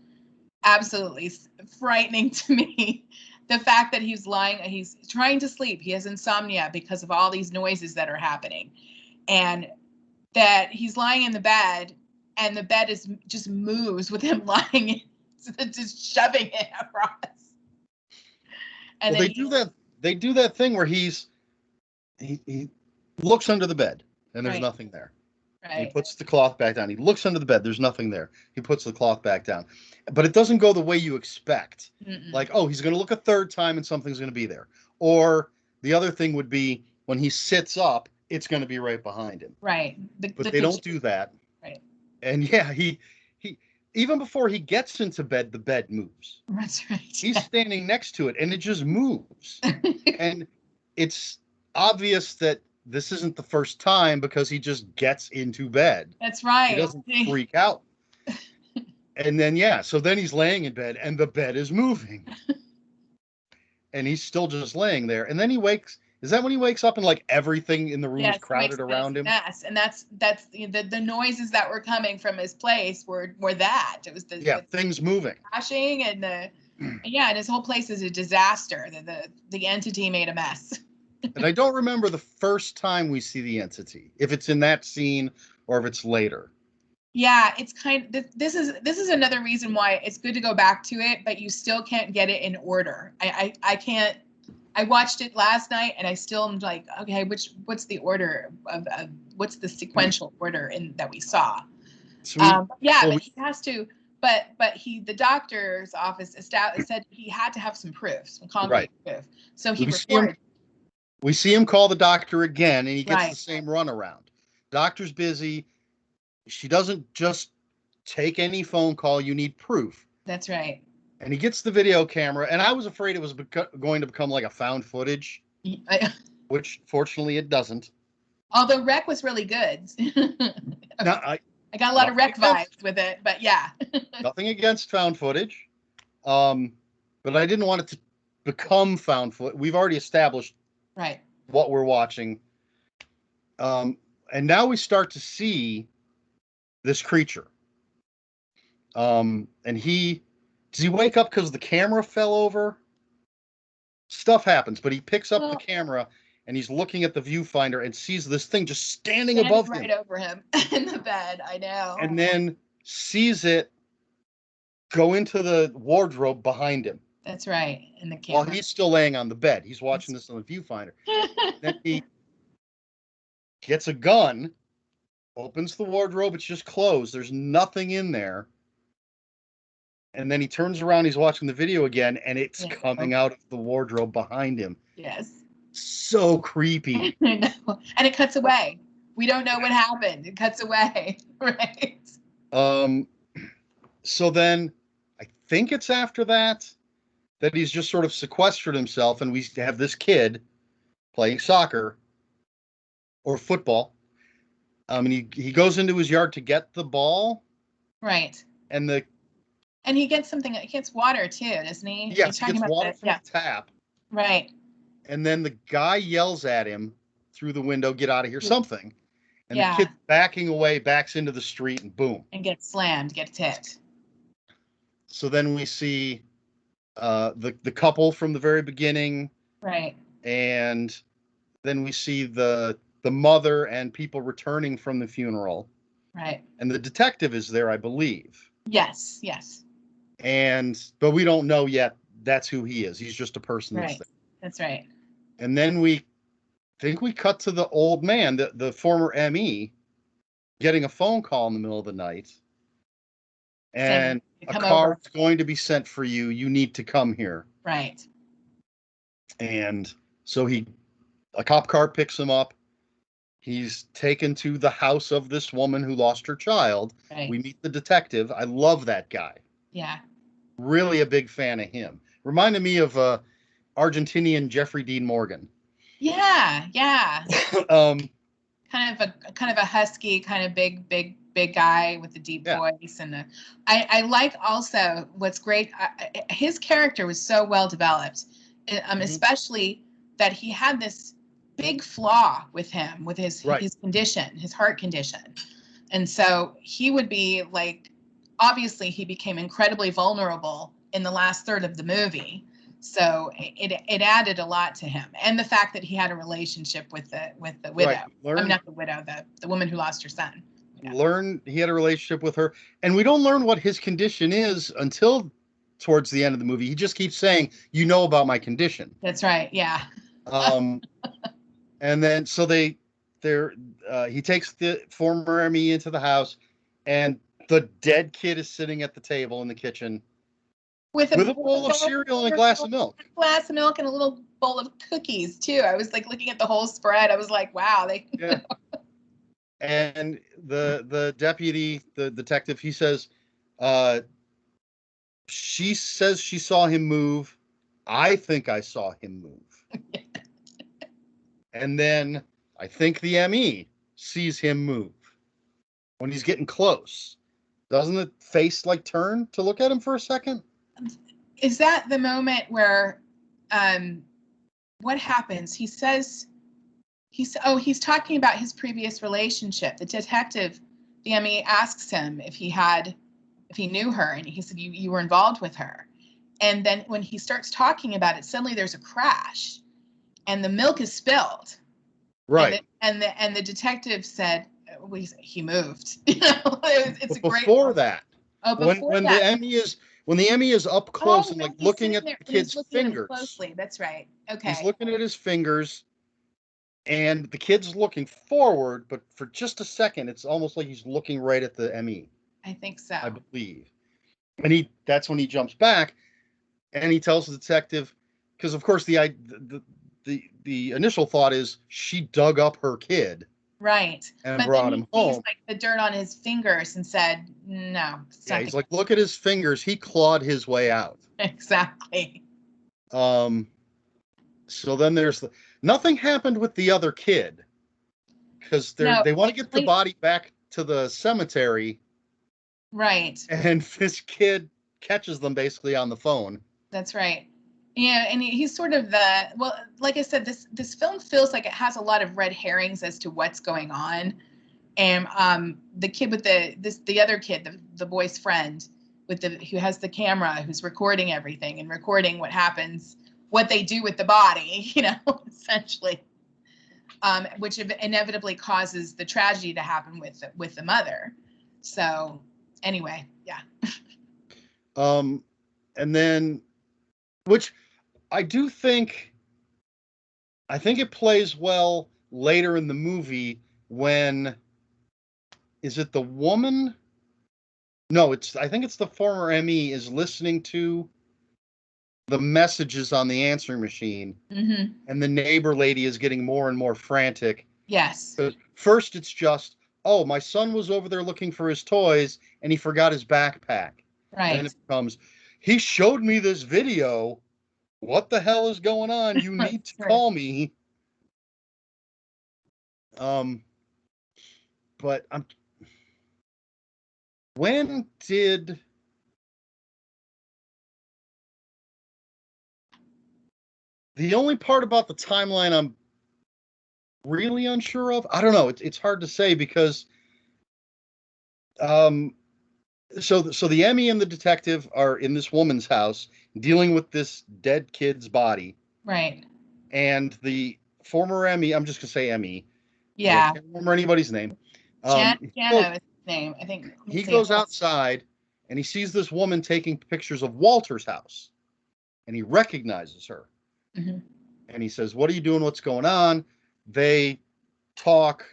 absolutely frightening to me. The fact that he's trying to sleep, he has insomnia because of all these noises that are happening, and that he's lying in the bed, and the bed just moves with him lying, just shoving it across. And well, they do that thing where he looks under the bed and there's nothing there. Right. He puts the cloth back down. He looks under the bed. There's nothing there. He puts the cloth back down. But it doesn't go the way you expect. Mm-mm. Like, oh, he's going to look a third time and something's going to be there. Or the other thing would be when he sits up, it's going to be right behind him. Right. But they don't do that. Right. And yeah, he even before he gets into bed, the bed moves. That's right. He's standing next to it and it just moves. And it's obvious that this isn't the first time, because he just gets into bed. That's right. He doesn't freak out. And then, so then he's laying in bed and the bed is moving. And he's still just laying there. And then he wakes. Is that when he wakes up and like everything in the room is crowded around him? Yes, and that's the noises that were coming from his place were that. It was the things moving, crashing, and and his whole place is a disaster. The entity made a mess. And I don't remember the first time we see the entity, if it's in that scene or if it's later. Yeah, it's this is another reason why it's good to go back to it, but you still can't get it in order. I can't. I watched it last night and I still am like, okay, what's the order of what's the sequential order that we saw? But he has to. But the doctor's office said he had to have some proof, some concrete proof. So he recorded. We see him call the doctor again, and he gets the same runaround. Doctor's busy. She doesn't just take any phone call. You need proof. That's right. And he gets the video camera, and I was afraid it was going to become like a found footage, which fortunately it doesn't. Although Rec was really good. I got a lot of Rec vibes with it, but yeah. Nothing against found footage. But I didn't want it to become found footage. We've already established what we're watching. And now we start to see this creature. And does he wake up because the camera fell over? Stuff happens, but he picks up the camera and he's looking at the viewfinder and sees this thing just standing above him. Right over him in the bed, I know. And then sees it go into the wardrobe behind him. That's right, in the camera. While he's still laying on the bed. He's watching this on the viewfinder. Then he gets a gun, opens the wardrobe, it's just closed. There's nothing in there. And then he turns around, he's watching the video again, and it's coming out of the wardrobe behind him. Yes. So creepy. I know. And it cuts away. We don't know what happened. It cuts away. Right. So then I think it's after that he's just sort of sequestered himself, and we have this kid playing soccer or football. And he goes into his yard to get the ball. Right. And he gets something. He gets water too, doesn't he? Yes, he gets water from the tap. Right. And then the guy yells at him through the window, "Get out of here!" Something. And the kid backing away, backs into the street, and boom. And gets slammed, gets hit. So then we see the couple from the very beginning. Right. And then we see the mother and people returning from the funeral. Right. And the detective is there, I believe. Yes. But we don't know yet that's who he is. He's just a person that's there. That's right. And then we cut to the old man, the former ME, getting a phone call in the middle of the night. And a car is going to be sent for you. You need to come here. Right. And so a cop car picks him up. He's taken to the house of this woman who lost her child. Right. We meet the detective. I love that guy. Yeah. Really a big fan of him. Reminded me of Argentinian Jeffrey Dean Morgan. Yeah. Kind of a husky, kind of big guy with a deep voice, and I like also what's great. His character was so well developed, especially that he had this big flaw with him, with his Right. his condition, his heart condition. And so he would be like, obviously he became incredibly vulnerable in the last third of the movie. So it added a lot to him, and the fact that he had a relationship with the widow. Right. I mean, not the widow, the woman who lost her son. He had a relationship with her, and we don't learn what his condition is until towards the end of the movie. He just keeps saying, "You know about my condition." That's right. Yeah. And then so he takes the former ME into the house, and the dead kid is sitting at the table in the kitchen with a bowl of cereal and a glass of milk. Glass of milk and a little bowl of cookies too. I was like looking at the whole spread. I was like, wow. Yeah. And the deputy, the detective, he says, she says she saw him move. I think I saw him move. And then I think the ME sees him move when he's getting close. Doesn't the face like turn to look at him for a second? Is that the moment where, what happens? He says, he's talking about his previous relationship. The detective, the ME, asks him if he knew her, and he said, you were involved with her. And then when he starts talking about it, suddenly there's a crash, and the milk is spilled. Right. And the detective said, he moved. It's but before that. Oh, before when that. When the ME is up close and like looking at the kid's fingers. Closely. That's right. Okay. He's looking at his fingers, and the kid's looking forward, but for just a second, it's almost like he's looking right at the ME. I think so. I believe. And that's when he jumps back, and he tells the detective, because of course the initial thought is she dug up her kid. Right. And brought him home. He's like the dirt on his fingers and said, no. Yeah, he's like, look at his fingers. He clawed his way out. Exactly. So then nothing happened with the other kid, because they want to get the body back to the cemetery. Right. And this kid catches them basically on the phone. That's right. Yeah, and he's sort of like I said, this film feels like it has a lot of red herrings as to what's going on. And the kid with the other kid, the boy's friend who has the camera, who's recording everything and recording what happens, what they do with the body, essentially, which inevitably causes the tragedy to happen with the mother. So anyway, yeah. And then, which I think it plays well later in the movie when, is it the woman? No, I think it's the former ME is listening to the messages on the answering machine. Mm-hmm. And the neighbor lady is getting more and more frantic. Yes. First it's just, oh, my son was over there looking for his toys and he forgot his backpack. Right. And then it becomes, he showed me this video. What the hell is going on? You need to call me. But when did the only part about the timeline I'm really unsure of? I don't know. It's hard to say because so the ME and the detective are in this woman's house dealing with this dead kid's body. Right. And the former ME, I'm just going to say ME. Yeah. I can't remember anybody's name. Jano is his name, I think. He goes outside and he sees this woman taking pictures of Walter's house. And he recognizes her. Mm-hmm. And he says, what are you doing? What's going on? They talk.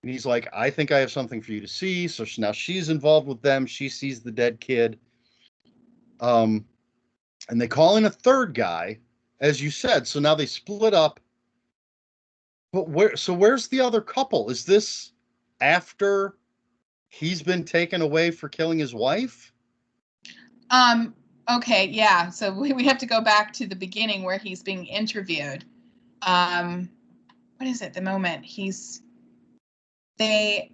And he's like, I think I have something for you to see. So now she's involved with them. She sees the dead kid. And they call in a third guy, as you said. So now they split up. But where's the other couple? Is this after he's been taken away for killing his wife? Okay, yeah. So we have to go back to the beginning where he's being interviewed. What is it? The moment it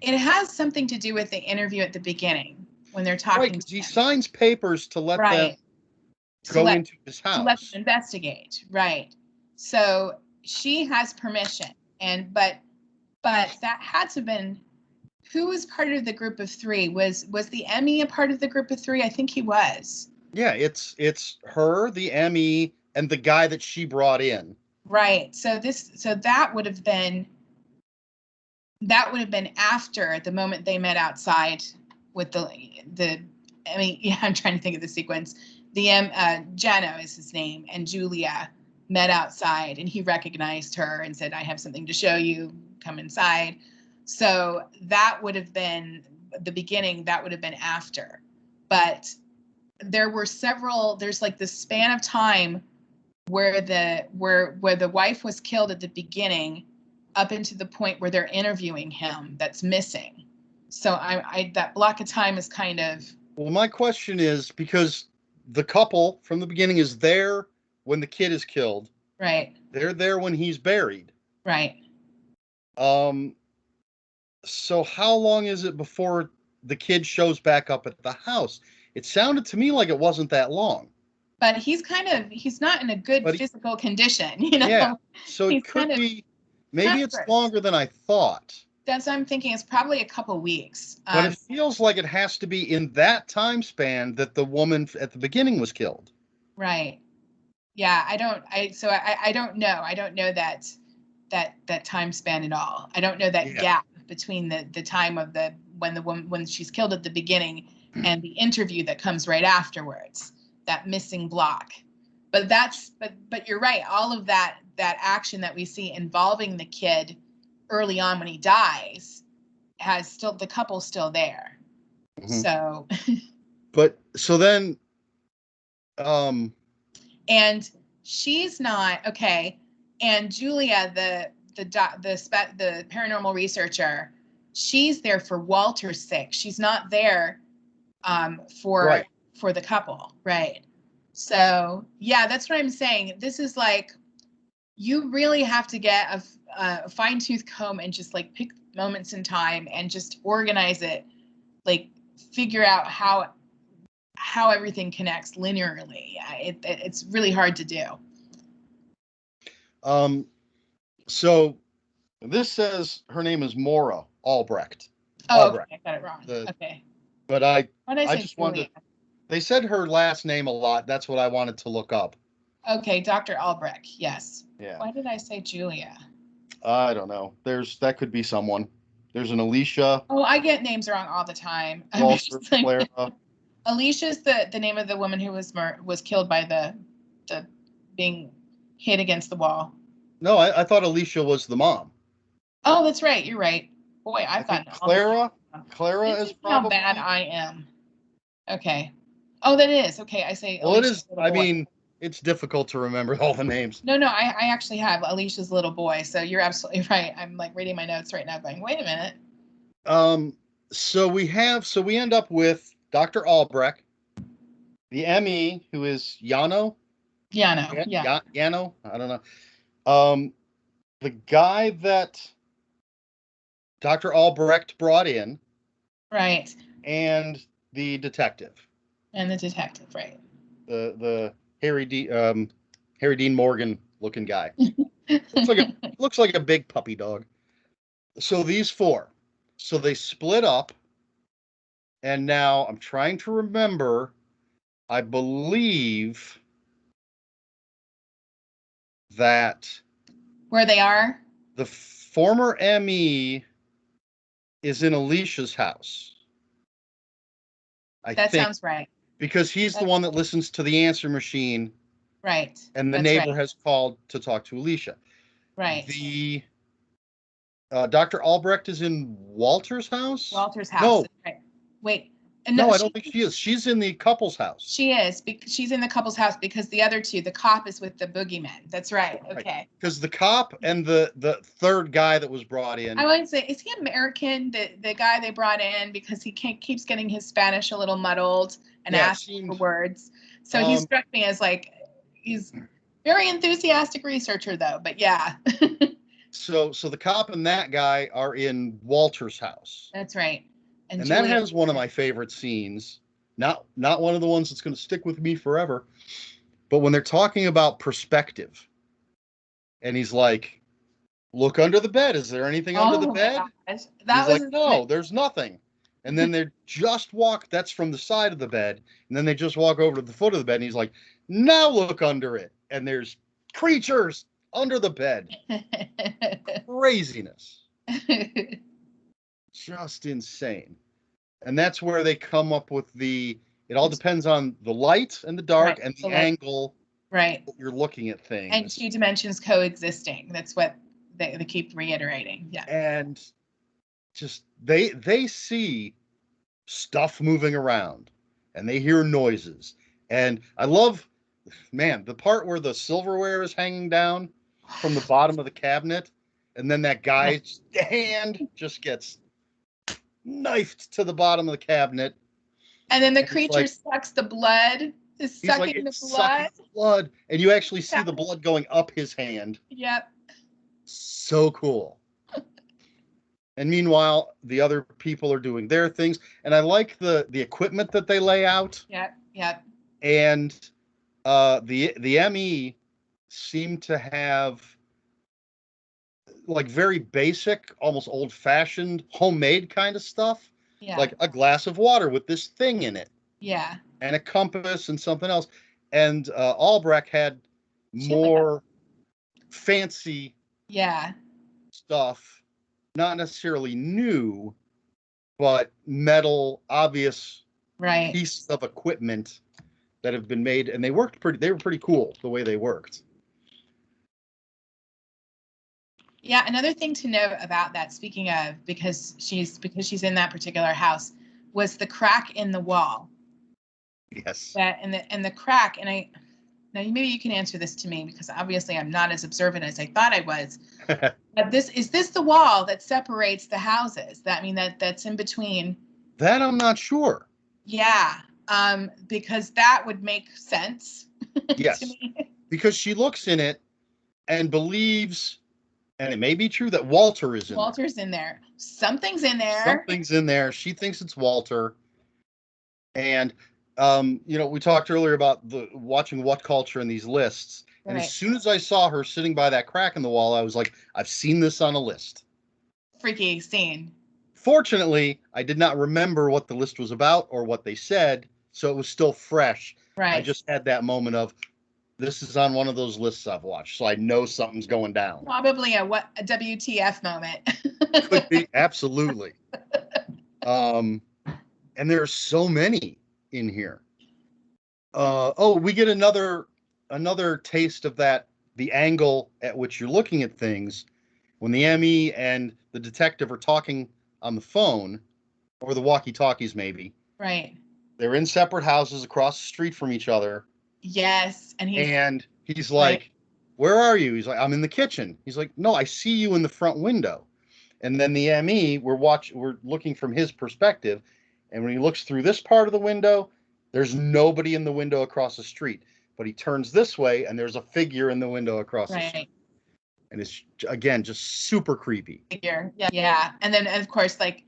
has something to do with the interview at the beginning when they're talking. Right, because he signs papers to let them go into his house. To let them investigate, right. So she has permission, but that had to have been, who was part of the group of three? Was the Emmy a part of the group of three? I think he was. Yeah, it's her, the Emmy, and the guy that she brought in. Right. So that would have been after the moment they met outside with the I mean, yeah, I'm trying to think of the sequence. The Jano is his name, and Julia met outside, and he recognized her and said, "I have something to show you. Come inside." So that would have been the beginning. That would have been after, but there were several. There's like this span of time where the wife was killed at the beginning, up into the point where they're interviewing him. That's missing. So I that block of time is kind of. Well, my question is, because the couple from the beginning is there when the kid is killed. Right. They're there when he's buried. Right. So how long is it before the kid shows back up at the house? It sounded to me like it wasn't that long. But he's not in a good physical condition, you know? Yeah. So he's it could be, maybe it's longer than I thought. That's what I'm thinking. It's probably a couple weeks. But it feels like it has to be in that time span that the woman at the beginning was killed. Right. Yeah, I don't know. I don't know that time span at all. I don't know that gap between the time of when she's killed at the beginning and the interview that comes right afterwards. That missing block. But you're right. All of that action that we see involving the kid early on when he dies the couple's still there. Mm-hmm. So but so then and she's not okay, and Julia, the paranormal researcher, she's there for Walter's sake. She's not there for the couple, right? So yeah, that's what I'm saying. This is like, you really have to get a fine-tooth comb and just like pick moments in time and just organize it, like figure out how everything connects linearly. It's really hard to do. So this says her name is Maura Albrecht. Oh, Albrecht. Okay, I got it wrong. Okay. But I just wanted. They said her last name a lot. That's what I wanted to look up. Okay, Dr. Albrecht. Yes. Yeah. Why did I say Julia? I don't know. That could be someone. There's an Alicia. Oh, I get names wrong all the time. Walter, Clara. Alicia's the name of the woman who was killed by the being hit against the wall. No, I thought Alicia was the mom. Oh, that's right. You're right. Boy, I've gotten Clara. Clara is probably. How bad I am. Okay. Oh, that is okay. I say. Well, Alicia's it is. I mean, it's difficult to remember all the names. No, I actually have Alicia's little boy. So you're absolutely right. I'm like reading my notes right now, going, wait a minute. So we end up with Dr. Albrecht, the ME, who is Yano. Yano, yeah. Yano, I don't know. The guy that Dr. Albrecht brought in. Right. And the detective. And the detective, right. The Harry Dean Morgan looking guy. looks like a big puppy dog. So these four. So they split up. And now I'm trying to remember, I believe that where they are? The former ME is in Alicia's house. That sounds right. Because he's the one that listens to the answer machine. Right. And the neighbor has called to talk to Alicia. Right. The Dr. Albrecht is in Walter's house? Walter's house. No. Right. Wait. No, I don't think she is. She's in the couple's house. She is. She's in the couple's house because the other two, the cop is with the boogeyman. That's right. Okay. Because the cop and the third guy that was brought in. I want to say, is he American? The guy they brought in, because he keeps getting his Spanish a little muddled and asking for words. So he struck me as like, he's very enthusiastic researcher though. But yeah. So the cop and that guy are in Walter's house. That's right. And that has one of my favorite scenes. Not one of the ones that's going to stick with me forever. But when they're talking about perspective, And he's like, look under the bed. Is there anything under the Oh my bed? gosh. And That he's was like, no, there's nothing. And then they just walk, that's from the side of the bed. And then they just walk over to the foot of the bed. And he's like, now look under it. And there's creatures under the bed. Craziness. Just insane. And that's where they come up with it all depends on the light and the dark Right. and the So, like, angle right. you're looking at And things. 2 dimensions coexisting. That's what they keep reiterating. Yeah. And just they see stuff moving around and they hear noises. And I love, man, the part where the silverware is hanging down from the bottom of the cabinet, and then that guy's hand just gets knifed to the bottom of the cabinet. And then the And creature sucks the blood, is he's like, sucking the it's blood. sucking blood. And you actually see the blood going up his hand. Yep. So cool. And meanwhile, the other people are doing their things. And I like the equipment that they lay out. Yep. Yep. And the ME seemed to have like very basic, almost old-fashioned, homemade kind of stuff. Yeah. Like a glass of water with this thing in it. Yeah. And a compass and something else. And Albrecht had more fancy stuff, not necessarily new, but metal, obvious pieces of equipment that have been made, and they were pretty cool the way they worked. Yeah, another thing to note about that, speaking of, because she's in that particular house, was the crack in the wall. Yes. That and the crack, and now maybe you can answer this to me, because obviously I'm not as observant as I thought I was. But is this the wall that separates the houses? That's in between. That I'm not sure. Yeah, because that would make sense. Yes, to me. Because she looks in it and believes, and it may be true, that Walter is in there. Walter's in there. Something's in there. Something's in there. She thinks it's Walter. And we talked earlier about watching What Culture in these lists. And as soon as I saw her sitting by that crack in the wall, I was like, I've seen this on a list. Freaky scene. Fortunately, I did not remember what the list was about or what they said, so it was still fresh. Right. I just had that moment of, this is on one of those lists I've watched, so I know something's going down. Probably a WTF moment. Could be, absolutely. And there are so many in here. We get another taste of that, the angle at which you're looking at things when the ME and the detective are talking on the phone, or the walkie-talkies maybe. Right. They're in separate houses across the street from each other. Yes, and he's like, where are you? He's like, I'm in the kitchen. He's like, no, I see you in the front window. And then the ME, we're looking from his perspective, and when he looks through this part of the window, there's nobody in the window across the street. But he turns this way, and there's a figure in the window across the street. And it's, again, just super creepy. Figure. Yeah. And then, of course, like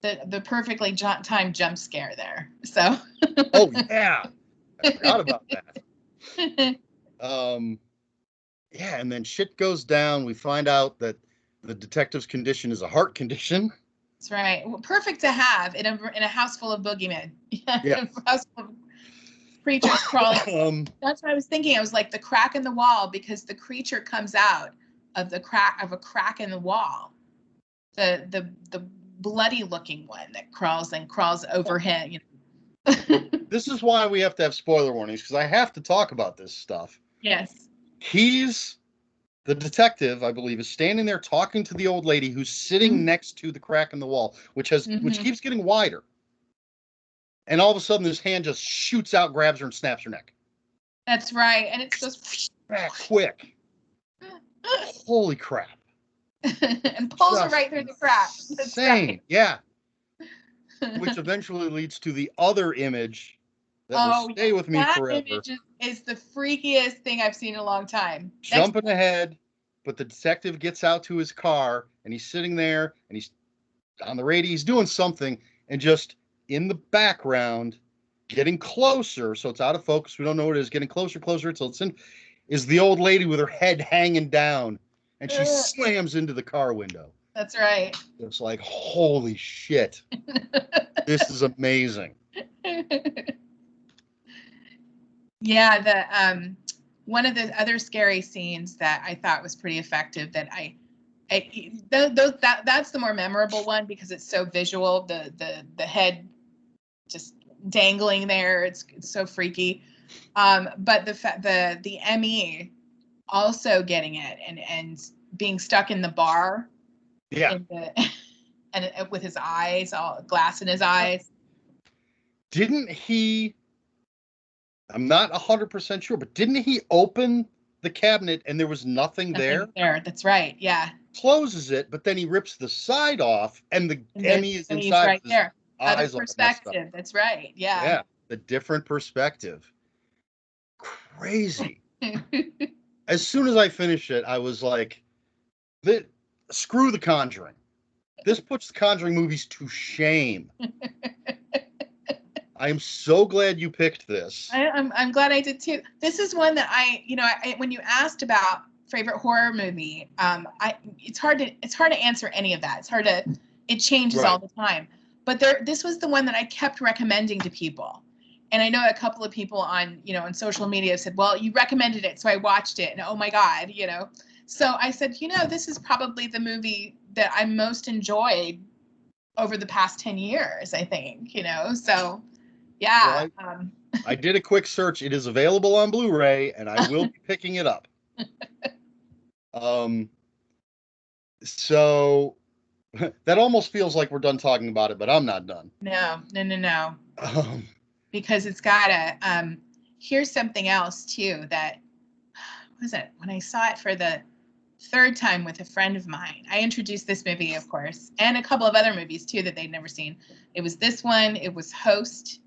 the perfectly timed jump scare there. So. Oh, yeah. I forgot about that. Yeah, and then shit goes down. We find out that the detective's condition is a heart condition. That's right. Well, perfect to have in a house full of boogeymen. Yeah. A house full of creatures crawling. That's what I was thinking. I was like, the crack in the wall, because the creature comes out of a crack in the wall. The bloody looking one that crawls over him. This is why we have to have spoiler warnings, because I have to talk about this stuff. Yes. The detective, I believe, is standing there talking to the old lady who's sitting next to the crack in the wall, which keeps getting wider. And all of a sudden, this hand just shoots out, grabs her, and snaps her neck. That's right. And it's just quick. Holy crap. And pulls her right through the crack. Insane. Yeah. Which eventually leads to the other image that will stay with me forever. That image is the freakiest thing I've seen in a long time. Jumping ahead, but the detective gets out to his car, and he's sitting there, and he's on the radio, he's doing something, and just in the background, getting closer, so it's out of focus, we don't know what it is, getting closer until it's in. is the old lady with her head hanging down, and she slams into the car window. That's right. It's like, holy shit. This is amazing. Yeah, the one of the other scary scenes that I thought was pretty effective that that's the more memorable one because it's so visual. The head just dangling there. It's so freaky. But the ME also getting it and being stuck in the bar. Yeah. And with his eyes, all glass in his eyes. Didn't he? I'm not 100% sure, but didn't he open the cabinet and there was nothing there? That's right. Yeah. Closes it, but then he rips the side off, and the ME is inside right there. Other eyes perspective. That's right. Yeah. Yeah, the different perspective. Crazy. As soon as I finished it, I was like, screw The Conjuring. This puts the Conjuring movies to shame. I am so glad you picked this. I'm glad I did too. This is one that when you asked about favorite horror movie, it's hard to answer any of that. It changes all the time. But this was the one that I kept recommending to people. And I know a couple of people on social media said, well, you recommended it, so I watched it, and oh my God, So I said, this is probably the movie that I most enjoyed over the past 10 years, I think, so yeah. Well, I did a quick search. It is available on Blu-ray, and I will be picking it up. So that almost feels like we're done talking about it, but I'm not done. No. Because it's got here's something else too that, what was it? When I saw it for the third time with a friend of mine, I introduced this movie, of course, and a couple of other movies too that they'd never seen. It was this one. It was Host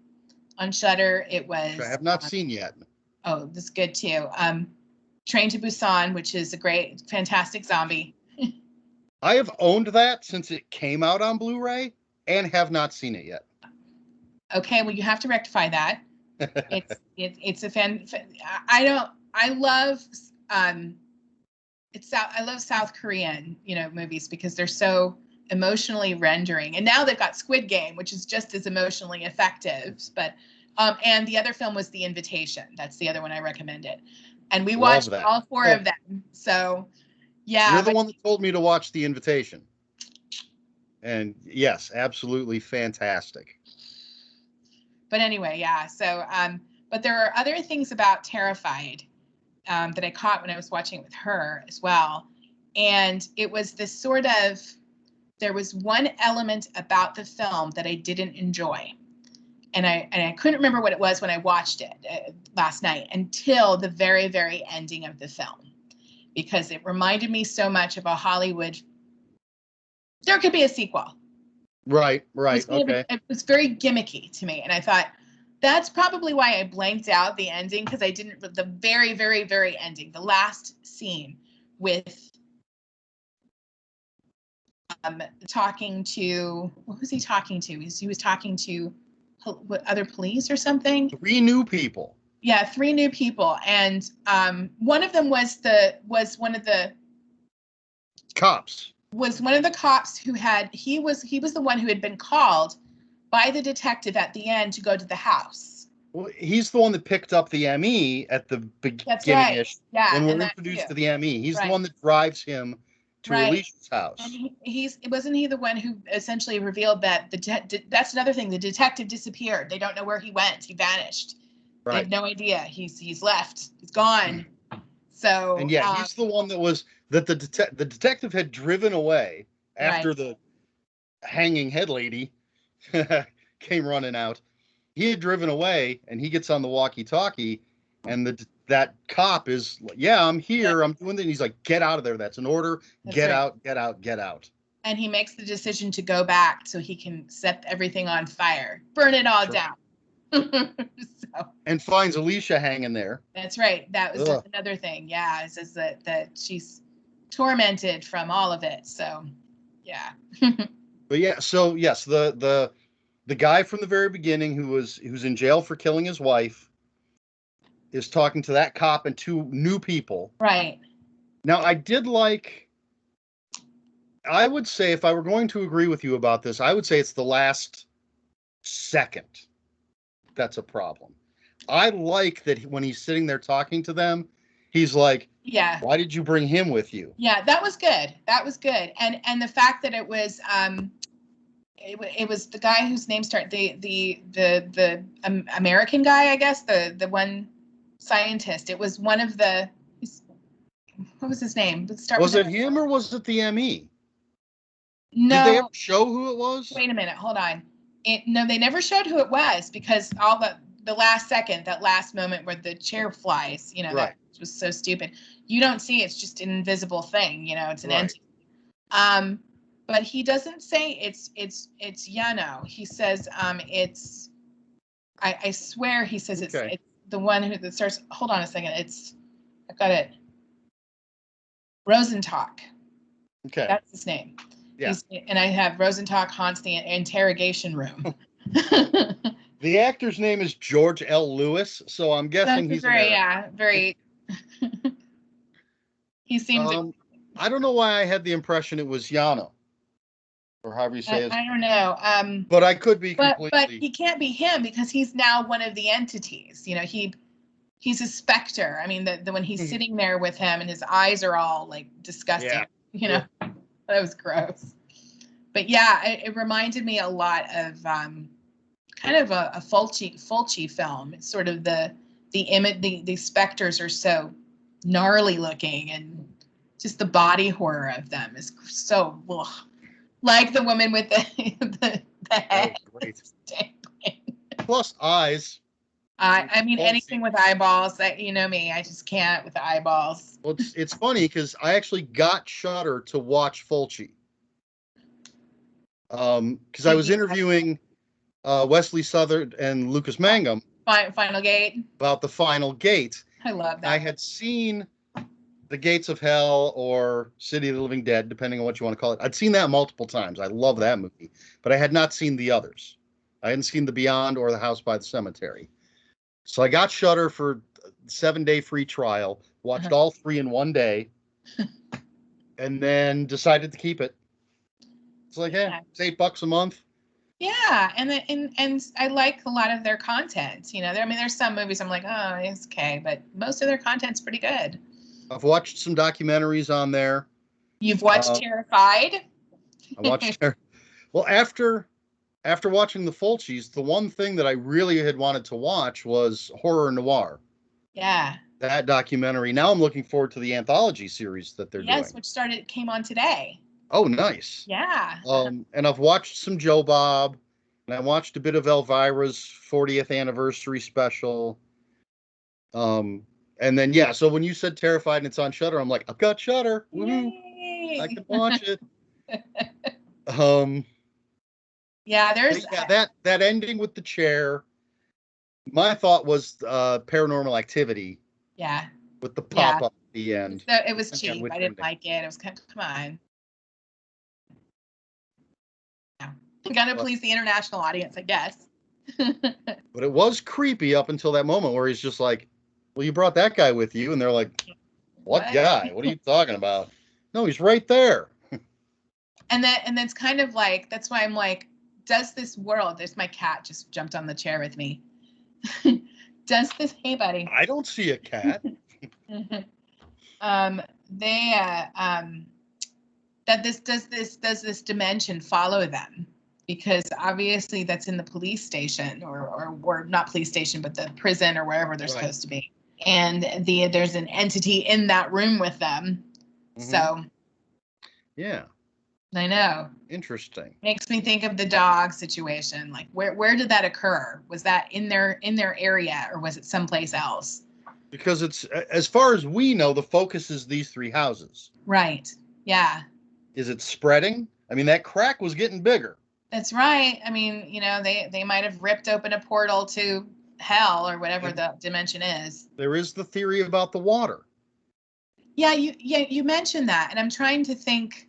on Shudder. It was. Which I have not seen yet. Oh, this is good too. Train to Busan, which is a great, fantastic zombie. I have owned that since it came out on Blu-ray and have not seen it yet. Okay, well, you have to rectify that. It's a fan. I love I love South Korean movies because they're so emotionally rendering, and now they've got Squid Game, which is just as emotionally effective. But and the other film was The Invitation. That's the other one I recommended, and we watched all four of them. So yeah, you're the one that told me to watch The Invitation, and yes, absolutely fantastic. But anyway, yeah. So but there are other things about Terrified that I caught when I was watching it with her as well, and it was this sort of. There was one element about the film that I didn't enjoy. And I couldn't remember what it was when I watched it last night until the very, very ending of the film. Because it reminded me so much of a Hollywood. There could be a sequel. Right. Okay. It was very gimmicky to me. And I thought, that's probably why I blanked out the ending, because I didn't, the very, very, very ending, the last scene with talking to, what was he talking to? He was talking to other police or something. 3 new people. Yeah, 3 new people, and one of them was one of the cops. Was one of the cops who he was the one who had been called by the detective at the end to go to the house. Well, he's the one that picked up the ME at the beginning-ish. That's right. Yeah, when we're introduced to the ME. He's the one that drives him to Alicia's house. And wasn't he the one who essentially revealed that that's another thing. The detective disappeared. They don't know where he went. He vanished. Right. They have no idea. He's left. He's gone. So. And yeah, he's the one that was that the detective had driven away after the hanging head lady came running out. He had driven away, and he gets on the walkie-talkie, and that cop is, I'm here, I'm doing that. And he's like, get out of there. That's an order. Get out. And he makes the decision to go back so he can set everything on fire, burn it all down. And finds Alicia hanging there. That's right. That was another thing. Yeah, it says that she's tormented from all of it. So, yeah. But yeah, so yes, the guy from the very beginning who's in jail for killing his wife is talking to that cop and two new people. Right. Now, I would say if I were going to agree with you about this, I would say it's the last second that's a problem. I like that when he's sitting there talking to them, he's like, yeah, why did you bring him with you? Yeah, that was good. That was good. And the fact that it was the guy whose name started the American guy, I guess, the one scientist. It was one of the, what was his name? Let's start Was with it him or was it the ME? No. Did they ever show who it was? Wait a minute, hold on. No, they never showed who it was, because all the last second, that last moment where the chair flies, Right. that was so stupid. You don't see, it's just an invisible thing, it's an Right. entity. But he doesn't say it's Yano. He says it's, I swear he says it's the one that starts, hold on a second, I've got it. Rosentalk. Okay. That's his name. Yeah. And I have Rosentalk haunts the interrogation room. The actor's name is George L. Lewis, so I'm guessing he's very. He seems. I don't know why I had the impression it was Yano, or however you say it. I don't know. But I could be completely. But he can't be him, because he's now one of the entities. He's a specter. I mean, the when he's sitting there with him and his eyes are all like disgusting. Yeah. That was gross. But yeah, it reminded me a lot of kind of a Fulci film. It's sort of the image, the specters are so gnarly looking, and just the body horror of them is so like the woman with the head. Great. Plus eyes. I mean, anything with eyeballs, you know me, I just can't with the eyeballs. Well, it's funny because I actually got Shudder to watch Fulci. Because I was interviewing Wesley Southard and Lucas Mangum. Final Gate. About the Final Gate. I love that. I had seen The Gates of Hell or City of the Living Dead, depending on what you want to call it. I'd seen that multiple times. I love that movie. But I had not seen the others. I hadn't seen The Beyond or The House by the Cemetery. So I got Shudder for 7-day free trial, watched all 3 in one day, and then decided to keep it. It's like, hey, it's $8 a month. Yeah, and I like a lot of their content. I mean, there's some movies I'm like, oh, it's okay, but most of their content's pretty good. I've watched some documentaries on there. You've watched Terrified? I watched well, after watching the Fulcis, the one thing that I really had wanted to watch was Horror Noir. Yeah. That documentary. Now I'm looking forward to the anthology series that they're doing. Yes, which came on today. Oh, nice. Yeah. And I've watched some Joe Bob, and I watched a bit of Elvira's 40th anniversary special. And then, so when you said Terrified and it's on Shudder, I'm like, I've got Shudder. Woohoo! I can watch it. Yeah, there's that ending with the chair. My thought was Paranormal Activity. Yeah. With the pop up at the end. So it was cheap. I didn't like it. It was kind of, come on. You gotta please the international audience, I guess. But it was creepy up until that moment where he's just like, well, you brought that guy with you. And they're like, what guy? What are you talking about? No, he's right there. And that's kind of like, that's why I'm like, does this world, there's my cat just jumped on the chair with me. Does this, hey buddy. I don't see a cat. Does this dimension follow them? Because obviously that's in the police station or not police station, but the prison or wherever they're supposed to be. And there's an entity in that room with them. Mm-hmm. So. Yeah. I know. Interesting. Makes me think of the dog situation. Like where did that occur? Was that in their area or was it someplace else? Because it's, as far as we know, the focus is these 3 houses. Right. Yeah. Is it spreading? I mean, that crack was getting bigger. That's right. I mean, they might have ripped open a portal to hell or whatever the dimension is. There is the theory about the water. Yeah, you mentioned that, and I'm trying to think.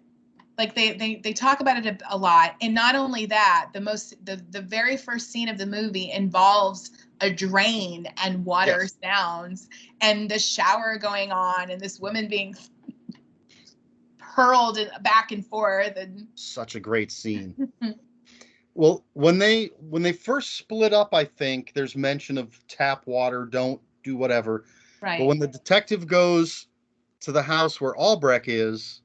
Like they talk about it a lot, and not only that, the very first scene of the movie involves a drain and water sounds and the shower going on and this woman being hurled back and forth. And such a great scene. Well, when they first split up, I think there's mention of tap water, don't do whatever. right. But when the detective goes to the house where Albrecht is,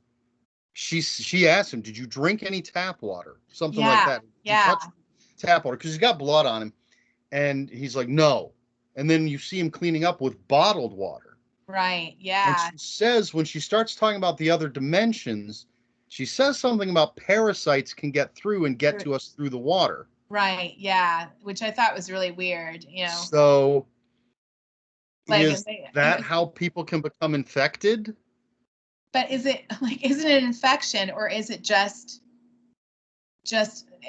she asks him, "Did you drink any tap water?" Something like that. Did you touch tap water? Because he's got blood on him, and he's like, "No." And then you see him cleaning up with bottled water. Right. Yeah. And she says, when she starts talking about the other dimensions, she says something about parasites can get through and get to us through the water. Right. Yeah. Which I thought was really weird, you know. So like, is that how people can become infected? But is it an infection, or is it just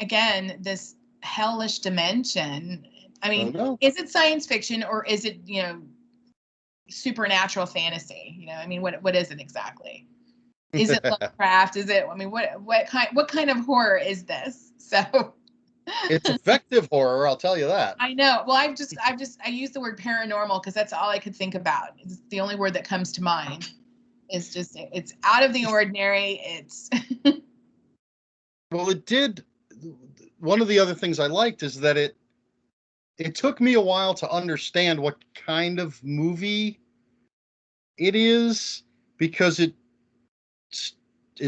again this hellish dimension? I mean, is it science fiction, or is it, you know, supernatural fantasy? You know, I mean, what is it exactly? Is it Lovecraft? Is it? I mean, what kind of horror is this? So it's effective horror, I'll tell you that. I know. Well, I use the word paranormal because that's all I could think about. It's the only word that comes to mind. It's just, it's out of the ordinary. It's well, it did. One of the other things I liked is that it took me a while to understand what kind of movie it is, because is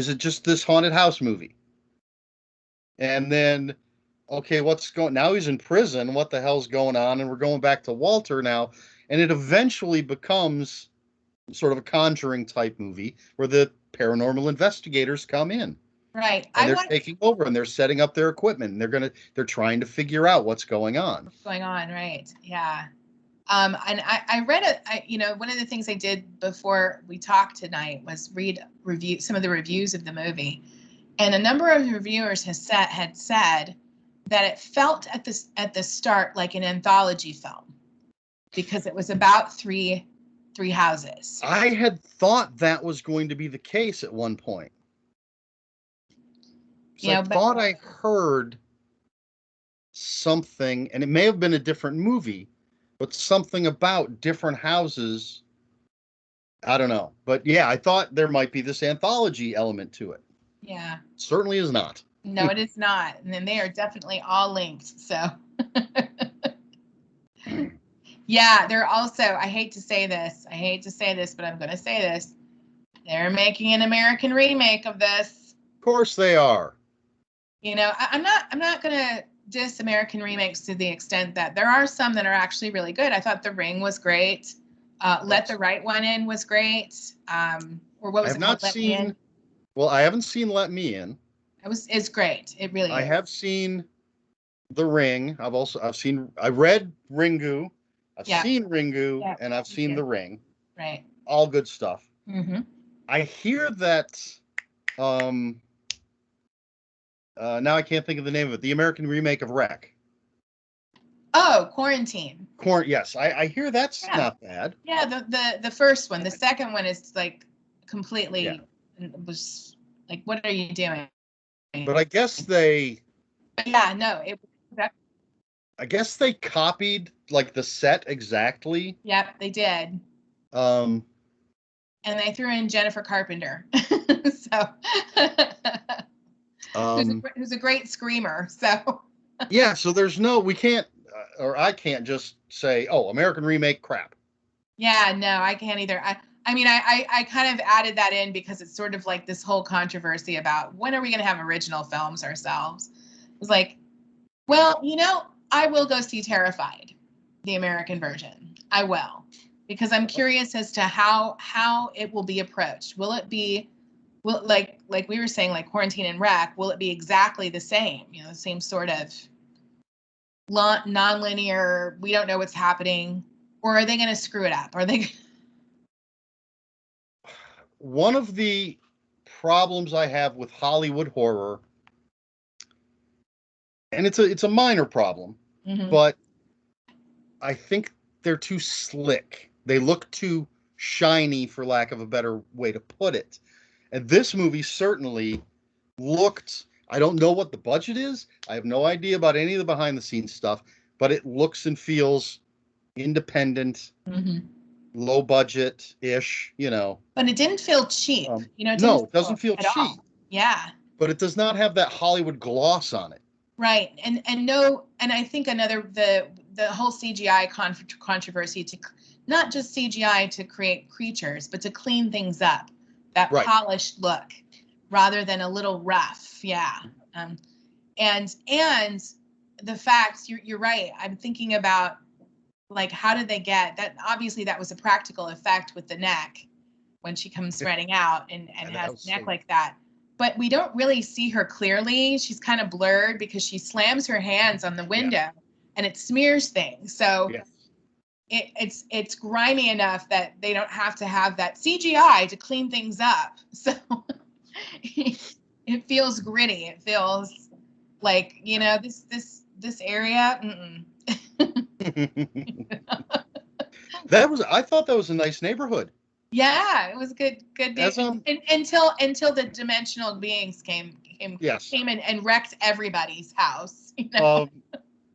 it just this haunted house movie? And then, okay, now he's in prison. What the hell's going on? And we're going back to Walter now. And it eventually becomes sort of a Conjuring type movie where the paranormal investigators come in. Right. And they're taking over and they're setting up their equipment and they're trying to figure out what's going on. Right. Yeah. And I read one of the things I did before we talked tonight was read some of the reviews of the movie. And a number of reviewers had said that it felt at the start like an anthology film because it was about three houses. I had thought that was going to be the case at one point. I thought I heard something, and it may have been a different movie, but something about different houses. I don't know. But yeah, I thought there might be this anthology element to it. Yeah. It certainly is not. No, it is not. And then they are definitely all linked. So yeah, they're also, I hate to say this, but I'm going to say this. They're making an American remake of this. Of course they are. You know, I'm not going to diss American remakes to the extent that there are some that are actually really good. I thought The Ring was great. Let the Right One In was great. Or what was it called? Let Me In? Well, I haven't seen Let Me In. It's great. It really is. I have seen The Ring. I read Ringu. I've seen Ringu, and I've seen The Ring. Right. All good stuff. Mm-hmm. I hear that. Now I can't think of the name of it. The American remake of Wreck. Oh, Quarantine. Yes, I hear that's not bad. Yeah, the first one. The second one is like completely was like, what are you doing? But I guess they. Yeah, no, I guess they copied like the set exactly. Yep, they did. And they threw in Jennifer Carpenter, so who's a great screamer. So yeah, so we can't, or I can't just say, oh, American remake crap. Yeah, no, I can't either. I mean, I kind of added that in because it's sort of like this whole controversy about when are we going to have original films ourselves. It was like, well, you know, I will go see Terrified, the American version. I will, because I'm curious as to how it will be approached. Will like we were saying, like Quarantine and Wreck, will it be exactly the same? You know, the same sort of non-linear, we don't know what's happening, or are they going to screw it up? Are they? One of the problems I have with Hollywood horror, and it's a minor problem, but I think they're too slick. They look too shiny, for lack of a better way to put it. And this movie certainly looked, I don't know what the budget is. I have no idea about any of the behind the scenes stuff, but it looks and feels independent, Hmm. low budget ish. You know, But it didn't feel cheap. It didn't no, it doesn't feel feel at cheap, all. Yeah. but it does not have that Hollywood gloss on it. Right. And no, and I think the whole CGI controversy, to not just CGI to create creatures, but to clean things up, that Right. polished look rather than a little rough. Yeah. Um, and the facts, you're right. I'm thinking about, like, how did they get that? Obviously that was a practical effect with the neck when she comes spreading out and And has that a neck was like that. But we don't really see her clearly. She's kind of blurred because she slams her hands on the yeah, window and it smears things. So yes. it's grimy enough that they don't have to have that CGI to clean things up. So it feels gritty. It feels like, this area. I thought that was a nice neighborhood. Yeah, it was good As until the dimensional beings yes. came in and wrecked everybody's house.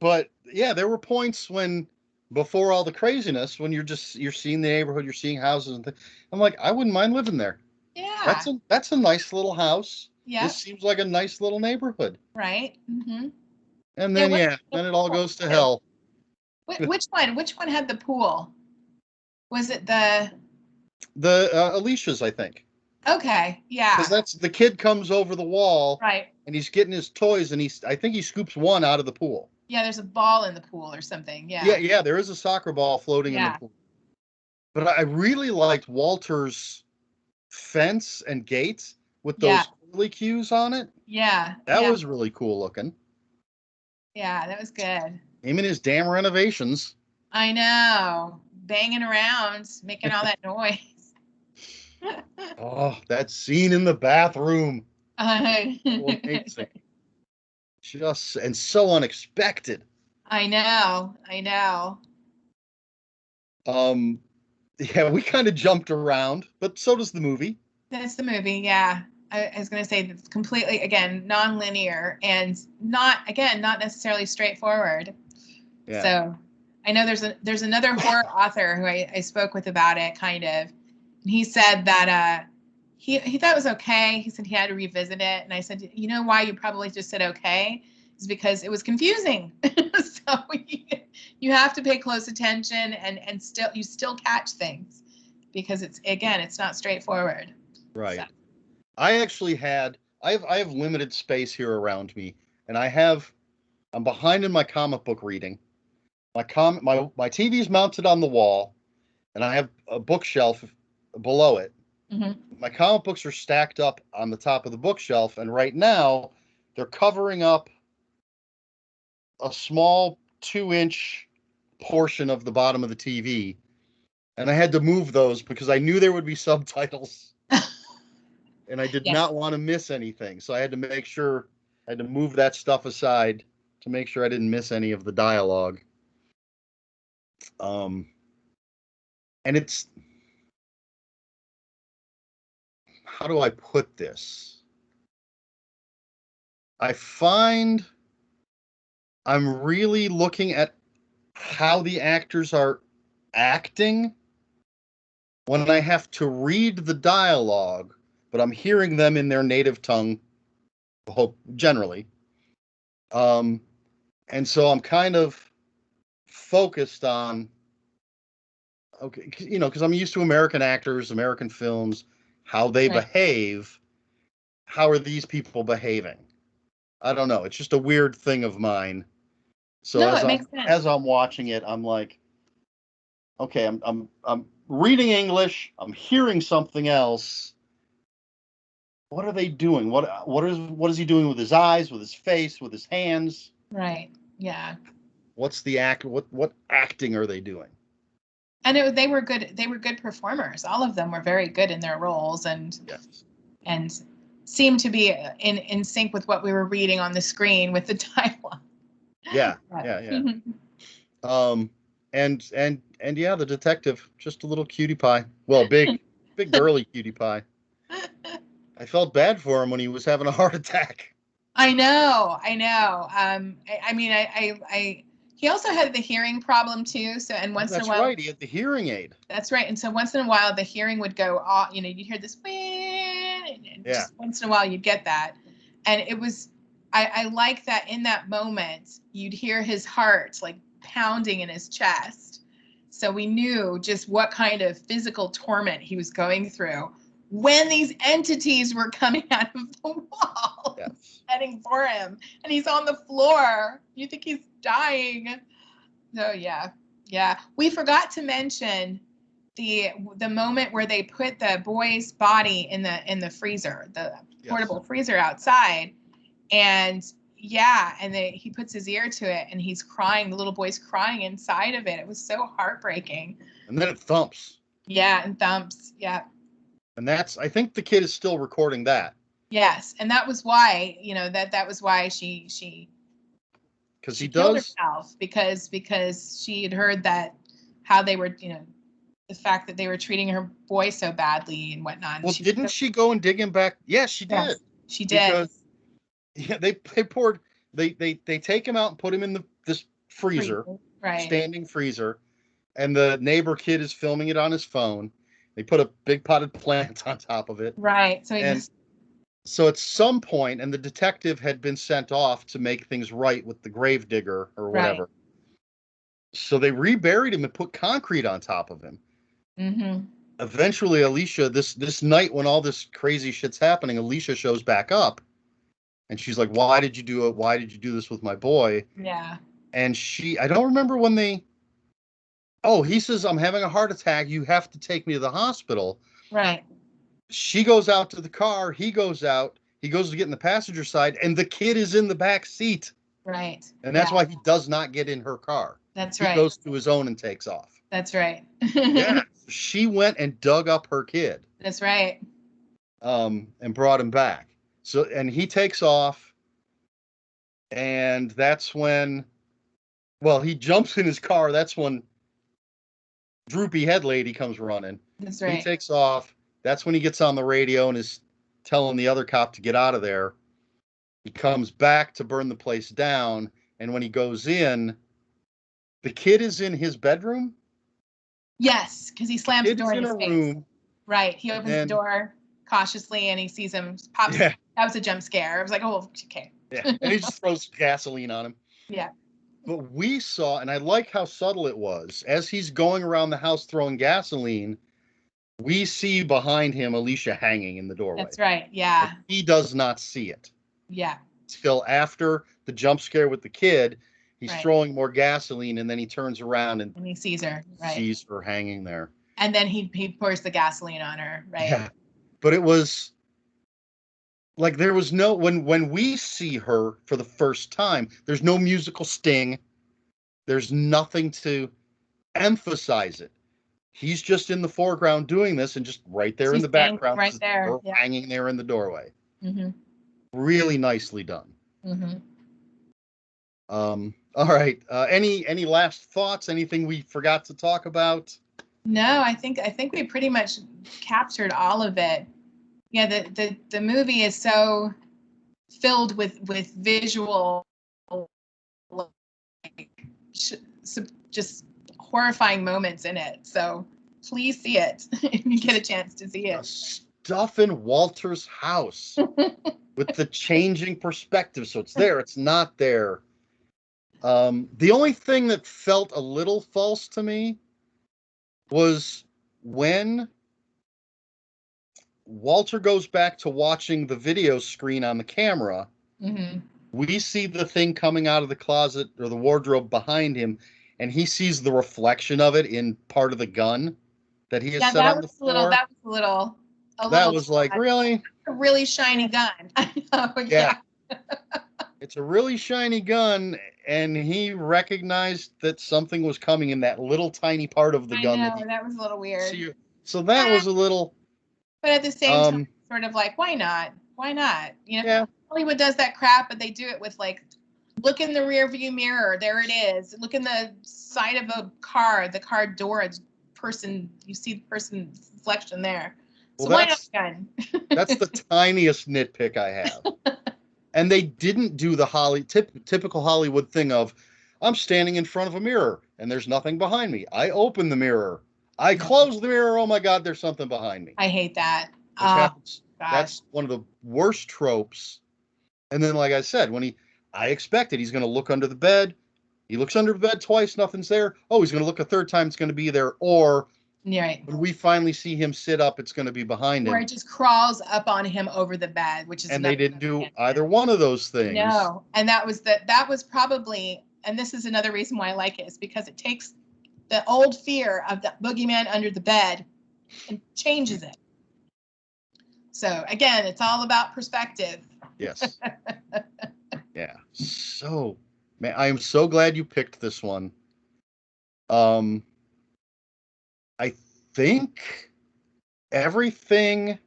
But yeah, there were points when before all the craziness, when you're seeing the neighborhood, you're seeing houses and things. I'm like, I wouldn't mind living there. Yeah. That's a nice little house. This Yep. seems like a nice little neighborhood. Right. Mm-hmm. And Yeah. then then it all goes to hell. Which one? Which one had the pool? Was it the? The Alicia's, I think, Okay. because Yeah. that's the kid comes over the wall Right. and he's getting his toys and I think he scoops one out of the pool. Yeah. There's a ball in the pool or something. Yeah, Yeah. yeah, there is a soccer ball floating in the Yeah. pool. But I really liked Walter's fence and gates with Yeah. those curly cues on it. Yeah. That Yeah. was really cool looking. Yeah. That was good. Him and his damn renovations. I know. Banging around, making all that noise. Oh, that scene in the bathroom. So amazing. Just and so unexpected. I know. I know. Um yeah, we kind of jumped around, but so does the movie. That's the movie. Yeah. I was going to say it's completely, again, non-linear and not necessarily straightforward. Yeah. So I know there's another horror author who I spoke with about it, kind of. And he said that he thought it was okay. He said he had to revisit it. And I said, you know why you probably just said okay? Is because it was confusing. So you have to pay close attention and still catch things because it's not straightforward. Right. So. I have limited space here around me, and I'm behind in my comic book reading. My TV's mounted on the wall, and I have a bookshelf below it. Mm-hmm. My comic books are stacked up on the top of the bookshelf, and right now they're covering up a small 2-inch portion of the bottom of the TV, and I had to move those because I knew there would be subtitles, and I did Yes. not want to miss anything. So I had to move that stuff aside to make sure I didn't miss any of the dialogue. And it's, how do I put this? I find I'm really looking at how the actors are acting when I have to read the dialogue, but I'm hearing them in their native tongue, generally. And so I'm kind of focused on, okay, because I'm used to American actors, American films, how they Right. behave. How are these people behaving? I don't know. It's just a weird thing of mine. So No, it makes sense. as I'm watching it, I'm like, okay, I'm reading English, I'm hearing something else. What are they doing? What is he doing with his eyes, with his face, with his hands? Right. Yeah. What's the act? What acting are they doing? And they were good. They were good performers. All of them were very good in their roles, and Yes. and seemed to be in sync with what we were reading on the screen with the dialogue. Yeah. Yeah. And yeah, the detective, just a little cutie pie. Well, big girly cutie pie. I felt bad for him when he was having a heart attack. I know. I mean, I He also had the hearing problem too. So, and once in a while, That's right. He had the hearing aid. that's right. And so once in a while, the hearing would go off. You know, you'd hear this, and just once in a while, you'd get that. And it was, I like that in that moment, you'd hear his heart like pounding in his chest. So we knew just what kind of physical torment he was going through when these entities were coming out of the wall, Yes. heading for him, and he's on the floor. You think he's dying. So yeah. We forgot to mention the moment where they put the boy's body in the freezer, the portable freezer outside, and he puts his ear to it, and he's crying. The little boy's crying inside of it. It was so heartbreaking. And then it thumps. Yeah, and thumps. Yeah. And I think the kid is still recording that. Yes, and that was why, that was why she killed herself, because she had heard that how they were, the fact that they were treating her boy so badly and whatnot. Well, didn't she go and dig him back? Yes, she did. Yes, she did. Because they take him out and put him in this freezer, right? Standing freezer, and the neighbor kid is filming it on his phone. They put a big potted plant on top of it. Right. So at some point, and the detective had been sent off to make things right with the grave digger or whatever. Right. So they reburied him and put concrete on top of him. Mm-hmm. Eventually, Alicia, this night when all this crazy shit's happening, Alicia shows back up. And she's like, why did you do it? Why did you do this with my boy? Yeah. And I don't remember when he says, I'm having a heart attack. You have to take me to the hospital. Right. She goes out to the car. He goes out. He goes to get in the passenger side, and the kid is in the back seat. Right. And that's why he does not get in her car. That's right. He goes to his own and takes off. That's right. Yeah. She went and dug up her kid. That's right. And brought him back. So, and he takes off, and that's when, he jumps in his car. That's when droopy head lady comes running. That's right. He takes off. That's when he gets on the radio and is telling the other cop to get out of there. He comes back to burn the place down, and when he goes in, the kid is in his bedroom. Yes, because he slams the door in his face. Room, right. He opens the door cautiously, and he sees him pops. Yeah. That was a jump scare. I was like, oh, okay. Yeah, and he just throws gasoline on him. Yeah. But we saw, and I like how subtle it was, as he's going around the house throwing gasoline, we see behind him Alicia hanging in the doorway. That's right, yeah. And he does not see it. Yeah. Till after the jump scare with the kid, he's throwing more gasoline, and then he turns around and he sees her, right. Sees her hanging there. And then he pours the gasoline on her, right? Yeah. But it was like there was no, when we see her for the first time, there's no musical sting. There's nothing to emphasize it. He's just in the foreground doing this, and just right there in the background, right there, hanging there in the doorway. Mm-hmm. Really nicely done. Mm-hmm. All right. Any last thoughts? Anything we forgot to talk about? No, I think we pretty much captured all of it. Yeah, the movie is so filled with visual, like, just horrifying moments in it. So please see it if you get a chance to see it. Stuff in Walter's house with the changing perspective. So it's there, it's not there. The only thing that felt a little false to me was when Walter goes back to watching the video screen on the camera. Mm-hmm. We see the thing coming out of the closet or the wardrobe behind him, and he sees the reflection of it in part of the gun that he has set on the floor. That was a little. That was like, really? A really shiny gun. I know, yeah. It's a really shiny gun, and he recognized that something was coming in that little tiny part of the gun. I know, that was a little weird. So that was a little. But at the same time, sort of like, why not? Why not? Hollywood does that crap, but they do it with, like, look in the rear view mirror. There it is. Look in the side of a car, the car door. You see the person's reflection there. So why not gun? That's the tiniest nitpick I have. And they didn't do the typical Hollywood thing of, I'm standing in front of a mirror and there's nothing behind me. I open the mirror. I close the mirror. Oh my God, there's something behind me. I hate that. Which happens. Gosh. That's one of the worst tropes. And then, like I said, I expected he's going to look under the bed. He looks under the bed twice, nothing's there. Oh, he's going to look a third time, it's going to be there. Or right. when we finally see him sit up, it's going to be behind him. Or it just crawls up on him over the bed, which is. And they didn't do either one of those things. No, and that was probably, and this is another reason why I like it, is because it takes the old fear of the boogeyman under the bed and changes it. So again, it's all about perspective. Yes. Yeah. So, man, I am so glad you picked this one. I think everything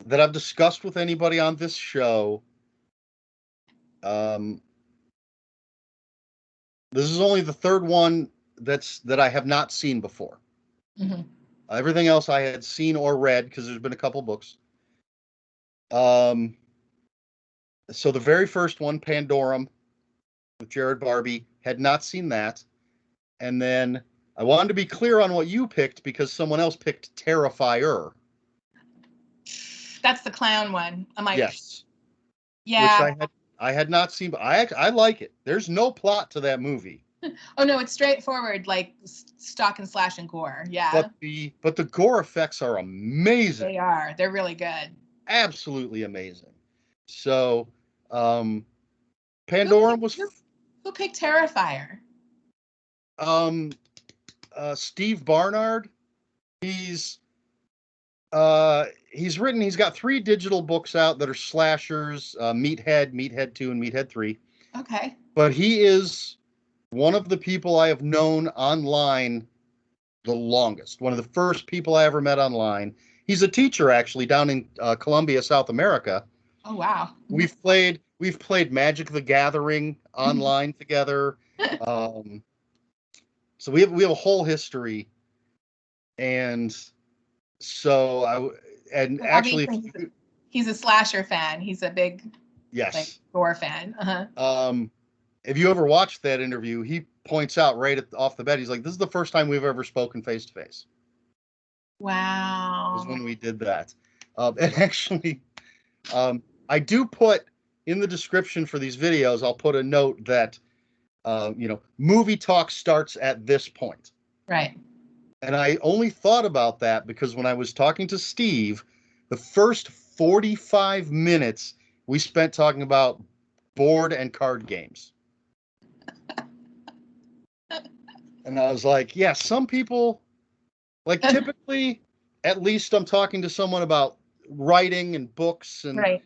that I've discussed with anybody on this show, this is only the third one that I have not seen before. Mm-hmm. Everything else I had seen or read, because there's been a couple books. So the very first one, Pandorum, with Jared Barbie, had not seen that. And then I wanted to be clear on what you picked because someone else picked Terrifier. That's the clown one. I'm like, yes. Yeah. Which I had not seen, but I like it. There's no plot to that movie. Oh no, it's straightforward, like stock and slash and gore. Yeah. But the gore effects are amazing. They are. They're really good. Absolutely amazing. So, Pandorum was. Who picked Terrifier? Steve Barnard. He's got 3 digital books out that are slashers, Meathead 2, and Meathead 3. Okay. But he is one of the people I have known online the longest. One of the first people I ever met online. He's a teacher, actually, down in Colombia, South America. Oh, wow. We've played Magic the Gathering online together. So we have a whole history. And so actually he's a slasher fan. He's a big gore fan. Uh-huh. If you ever watched that interview, he points out off the bat, he's like, this is the first time we've ever spoken face to face. Wow. Was when we did that. And actually, I do put in the description for these videos, I'll put a note that, movie talk starts at this point. Right. And I only thought about that because when I was talking to Steve, the first 45 minutes we spent talking about board and card games. And I was like, yeah, some people, like typically, at least I'm talking to someone about writing and books. And right.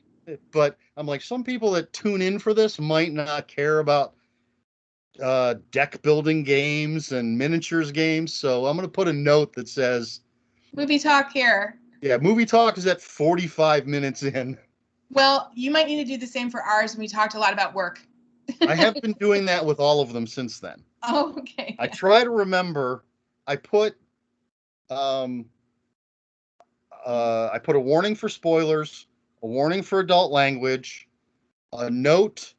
But I'm like, some people that tune in for this might not care about deck building games and miniatures games. So I'm going to put a note that says movie talk here. Yeah, movie talk is at 45 minutes in. Well, you might need to do the same for ours. We talked a lot about work. I have been doing that with all of them since then. Oh, okay. I try to remember. I put a warning for spoilers, a warning for adult language, a note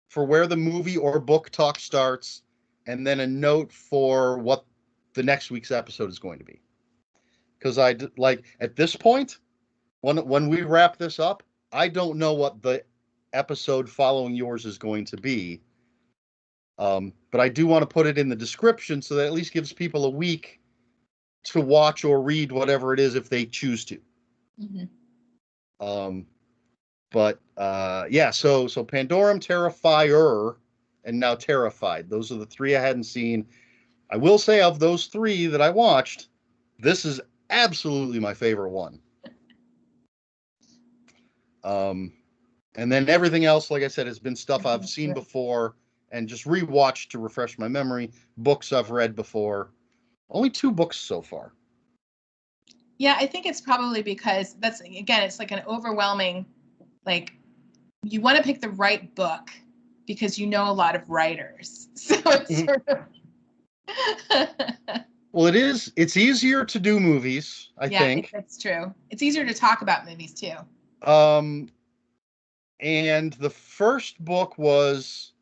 for where the movie or book talk starts, and then a note for what the next week's episode is going to be. Because at this point, when we wrap this up, I don't know what the episode following yours is going to be. But I do want to put it in the description so that at least gives people a week to watch or read whatever it is if they choose to. Mm-hmm. So Pandorum, Terrifier, and now Terrified. Those are the 3 I hadn't seen. I will say of those 3 that I watched, this is absolutely my favorite one. And then everything else, like I said, has been stuff I've seen before and just rewatched to refresh my memory. Books I've read before. Only 2 books so far. Yeah, I think it's probably because it's like an overwhelming, like, you want to pick the right book because you know a lot of writers. So it's sort of. Well, it's easier to do movies, I think. Yeah, that's true. It's easier to talk about movies too. And the first book was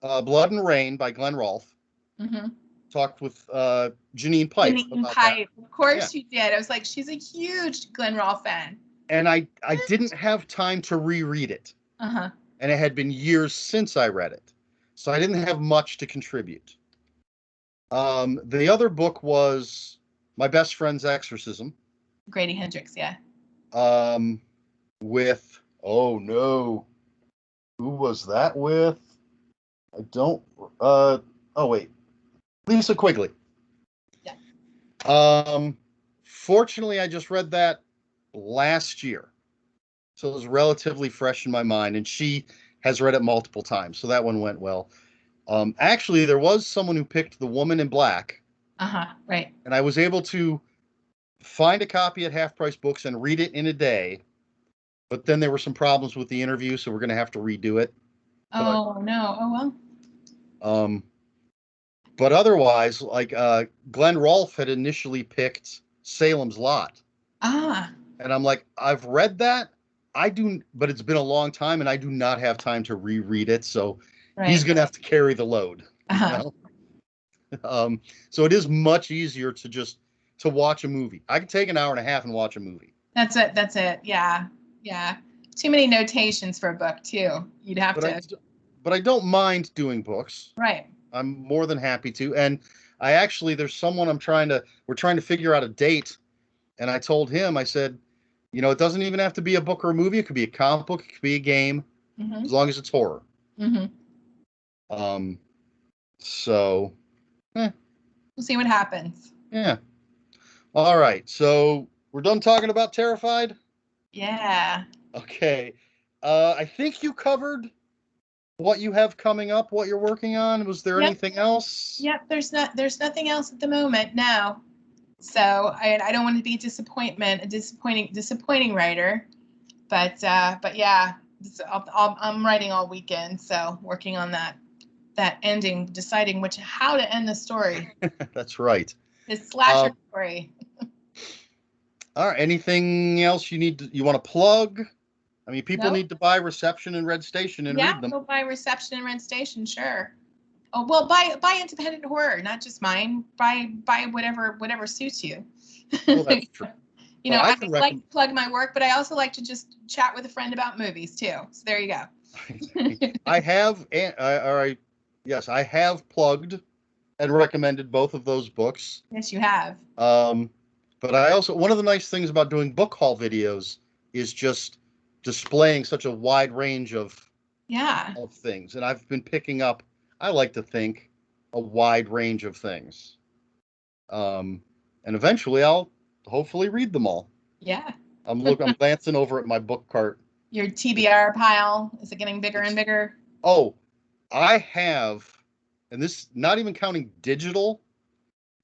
Blood and Rain by Glenn Rolfe. Mm-hmm. Talked with Janine Pipe Janine about that. Pipe. Of course Yeah. you did. I was like, she's a huge Glenn Rolfe fan. And I didn't have time to reread it. Uh-huh. And it had been years since I read it. So I didn't have much to contribute. The other book was My Best Friend's Exorcism. Grady Hendrix, yeah. With, oh no, who was that with? I don't, oh wait, Lisa Quigley. Yeah. Fortunately, I just read that last year. So it was relatively fresh in my mind, and she has read it multiple times. So that one went well. Actually, there was someone who picked The Woman in Black. Uh-huh, right. And I was able to find a copy at Half Price Books and read it in a day. But then there were some problems with the interview, so we're going to have to redo it. Oh, no. Oh, well. But otherwise, like Glenn Rolfe had initially picked Salem's Lot. Ah. And I'm like, I've read that. I do, but it's been a long time, and I do not have time to reread it. So he's Right. going to have to carry the load. Uh-huh. You know? So it is much easier to just to watch a movie. I can take an hour and a half and watch a movie. That's it. That's it. Yeah. Yeah. Too many notations for a book, too. You'd have But I don't mind doing books. Right. I'm more than happy to. And I actually, there's someone we're trying to figure out a date. And I told him, I said, you know, it doesn't even have to be a book or a movie. It could be a comic book. It could be a game, Mm-hmm. as long as it's horror. Mm-hmm. So, we'll see what happens. yeah. All right. So we're done talking about Terrified? Yeah. Okay. I think you covered what you have coming up, what you're working on. Was there anything else? Yep. There's nothing else at the moment. No. So I don't want to be a disappointing writer, but yeah, I'm writing all weekend, so working on that ending, deciding how to end the story. That's right. This slasher story. All right. Anything else you want to plug? I mean, people Nope. need to buy Reception and Red Station and read them. Go buy Reception and Red Station, sure. Oh well, buy independent horror, not just mine. Buy whatever suits you. Well, that's true. You know, I like to plug my work, but I also like to just chat with a friend about movies too. So there you go. I have, yes, I have plugged and recommended both of those books. Yes, you have. But I also, one of the nice things about doing book haul videos is just displaying such a wide range of things. And I've been picking up, I like to think, a wide range of things. And eventually I'll hopefully read them all. Yeah. I'm glancing over at my book cart. Your TBR pile, is it getting bigger and bigger? Oh, I have, and this not even counting digital,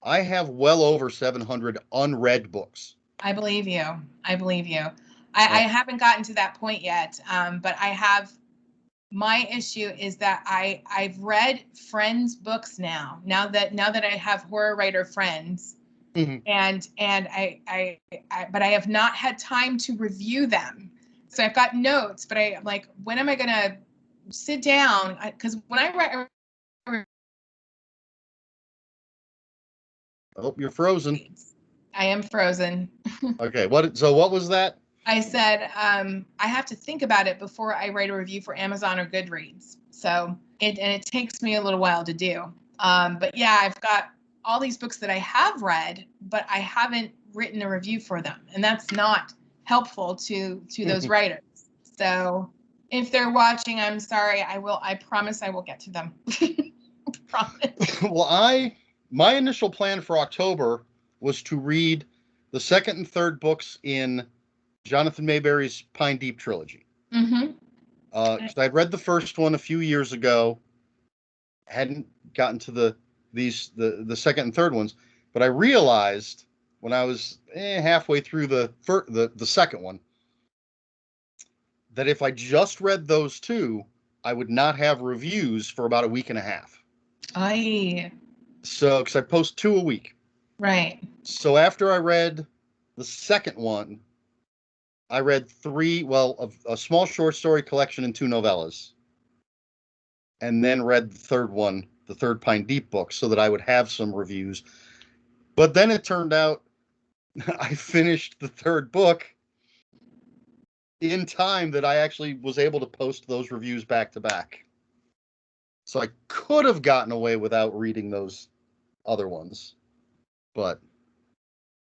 I have well over 700 unread books. I believe you. I haven't gotten to that point yet, but I have. My issue is that I've read friends' books now. Now that I have horror writer friends, mm-hmm. and but I have not had time to review them. So I've got notes, but I'm like, when am I gonna sit down? Because when I write. Oh, you're frozen. I am frozen. Okay. What was that? I said, I have to think about it before I write a review for Amazon or Goodreads. So it takes me a little while to do. But yeah, I've got all these books that I have read, but I haven't written a review for them. And that's not helpful to those writers. So if they're watching, I'm sorry. I promise I will get to them. Promise. Well, my initial plan for October was to read the second and third books in Jonathan Mayberry's Pine Deep trilogy. Mm-hmm. Because I'd read the first one a few years ago, hadn't gotten to the second and third ones, but I realized when I was halfway through the second one that if I just read those two, I would not have reviews for about a week and a half. So, because I post 2 a week. Right. So after I read the second one, I read a small short story collection and 2 novellas. and then read the third one, the third Pine Deep book, so that I would have some reviews. But then it turned out I finished the third book in time that I actually was able to post those reviews back to back. So I could have gotten away without reading those other ones. But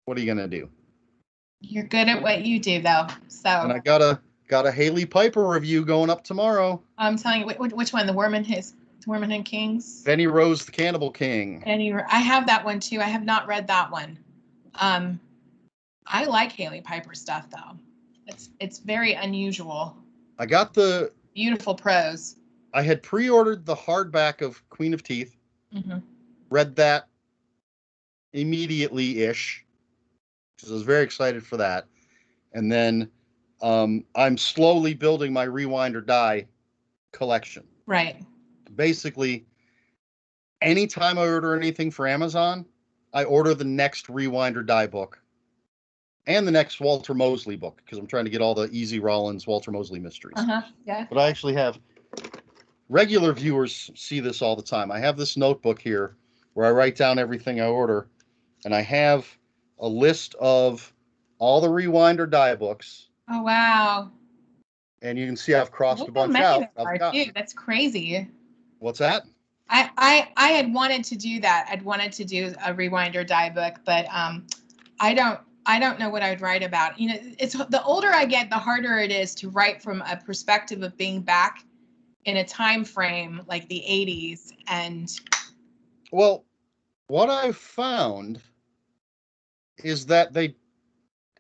what are you going to do? You're good at what you do, though. So. And I got a Haley Piper review going up tomorrow. I'm telling you, which one? The Worm and Kings? Benny Rose, the Cannibal King. I have that one too. I have not read that one. I like Haley Piper stuff though. It's very unusual. I got the beautiful prose. I had pre-ordered the hardback of Queen of Teeth. Mm-hmm. Read that immediately-ish, because I was very excited for that. And then I'm slowly building my Rewind or Die collection. Right. Basically, anytime I order anything for Amazon, I order the next Rewind or Die book and the next Walter Mosley book, because I'm trying to get all the Easy Rollins Walter Mosley mysteries. Yeah. But I actually have regular viewers see this all the time. I have this notebook here where I write down everything I order, and I have a list of all the Rewind or Die books. Oh wow! And you can see I've crossed a bunch out. Dude, that's crazy. What's that? I had wanted to do that. I'd wanted to do a Rewind or Die book, but I don't know what I would write about. You know, it's the older I get, the harder it is to write from a perspective of being back in a time frame like the 80s. And well, what I've found is that they,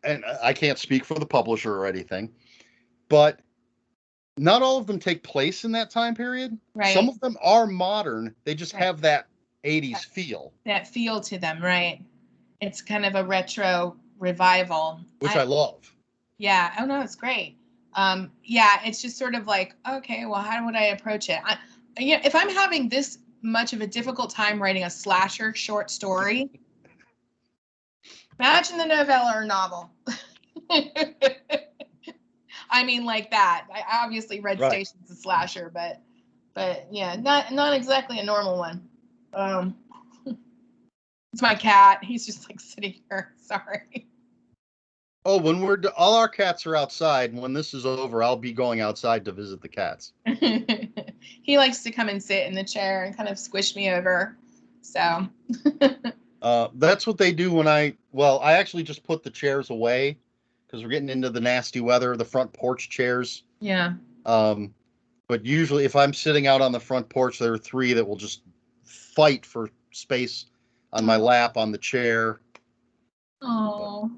and I can't speak for the publisher or anything, but not all of them take place in that time period. Right. Some of them are modern. They just have that 80s feel. That feel to them, right? It's kind of a retro revival. Which I love. Yeah. Oh, no, it's great. Yeah, it's just sort of like, okay, well, how would I approach it? If I'm having this much of a difficult time writing a slasher short story, imagine the novella or novel. I mean, like that. I obviously Red Station's a slasher, but yeah, not exactly a normal one. It's my cat. He's just like sitting here. Sorry. Oh, when all our cats are outside, when this is over, I'll be going outside to visit the cats. He likes to come and sit in the chair and kind of squish me over. So. That's what they do when I actually just put the chairs away because we're getting into the nasty weather, the front porch chairs. Yeah. But usually if I'm sitting out on the front porch, there are three that will just fight for space on my lap on the chair. Oh.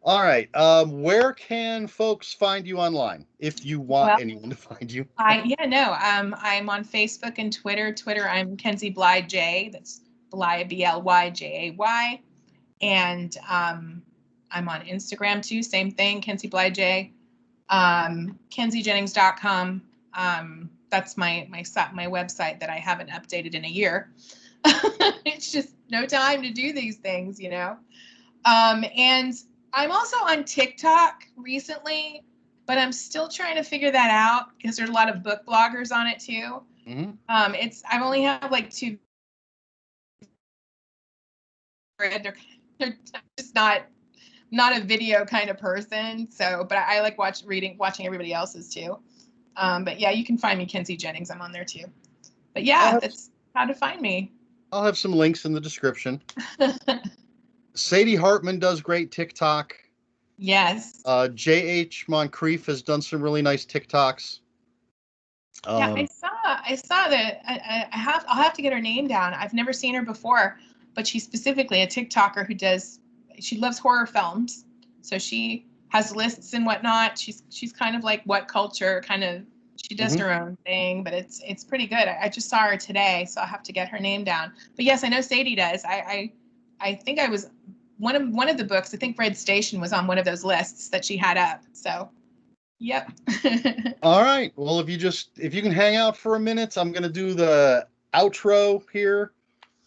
All right. Where can folks find you online if you want anyone to find you? I'm on Facebook and Twitter. Twitter, I'm Kenzie Bly J. That's Bly, BLYJAY. And I'm on Instagram too. Same thing, Kenzie Bly J. KenzieJennings.com. That's my website that I haven't updated in a year. It's just no time to do these things, you know. And I'm also on TikTok recently, but I'm still trying to figure that out because there's a lot of book bloggers on it too. Mm-hmm. I've only have like 2. They're just not a video kind of person. So, but I like watching everybody else's too. But yeah, you can find me Kenzie Jennings. I'm on there too. But yeah, that's how to find me. I'll have some links in the description. Sadie Hartman does great TikTok. Yes. J.H. Moncrief has done some really nice TikToks. Yeah, I saw that. I'll have to get her name down. I've never seen her before, but she's specifically a TikToker she loves horror films. So she has lists and whatnot. She's kind of like What Culture kind of. She does her own thing, but it's pretty good. I just saw her today, so I'll have to get her name down. But yes, I know Sadie does. I think I was one of the books. I think Red Station was on one of those lists that she had up. So, yep. All right. Well, if you can hang out for a minute, I'm gonna do the outro here,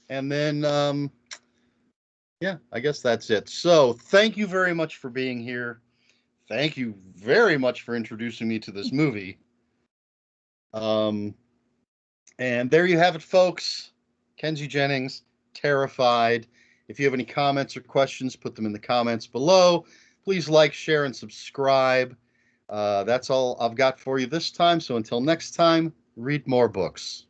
and then yeah, I guess that's it. So, thank you very much for being here. Thank you very much for introducing me to this movie. And there you have it, folks. Kenzie Jennings, Terrified. If you have any comments or questions, put them in the comments below. Please like, share, and subscribe. That's all I've got for you this time. So until next time, read more books.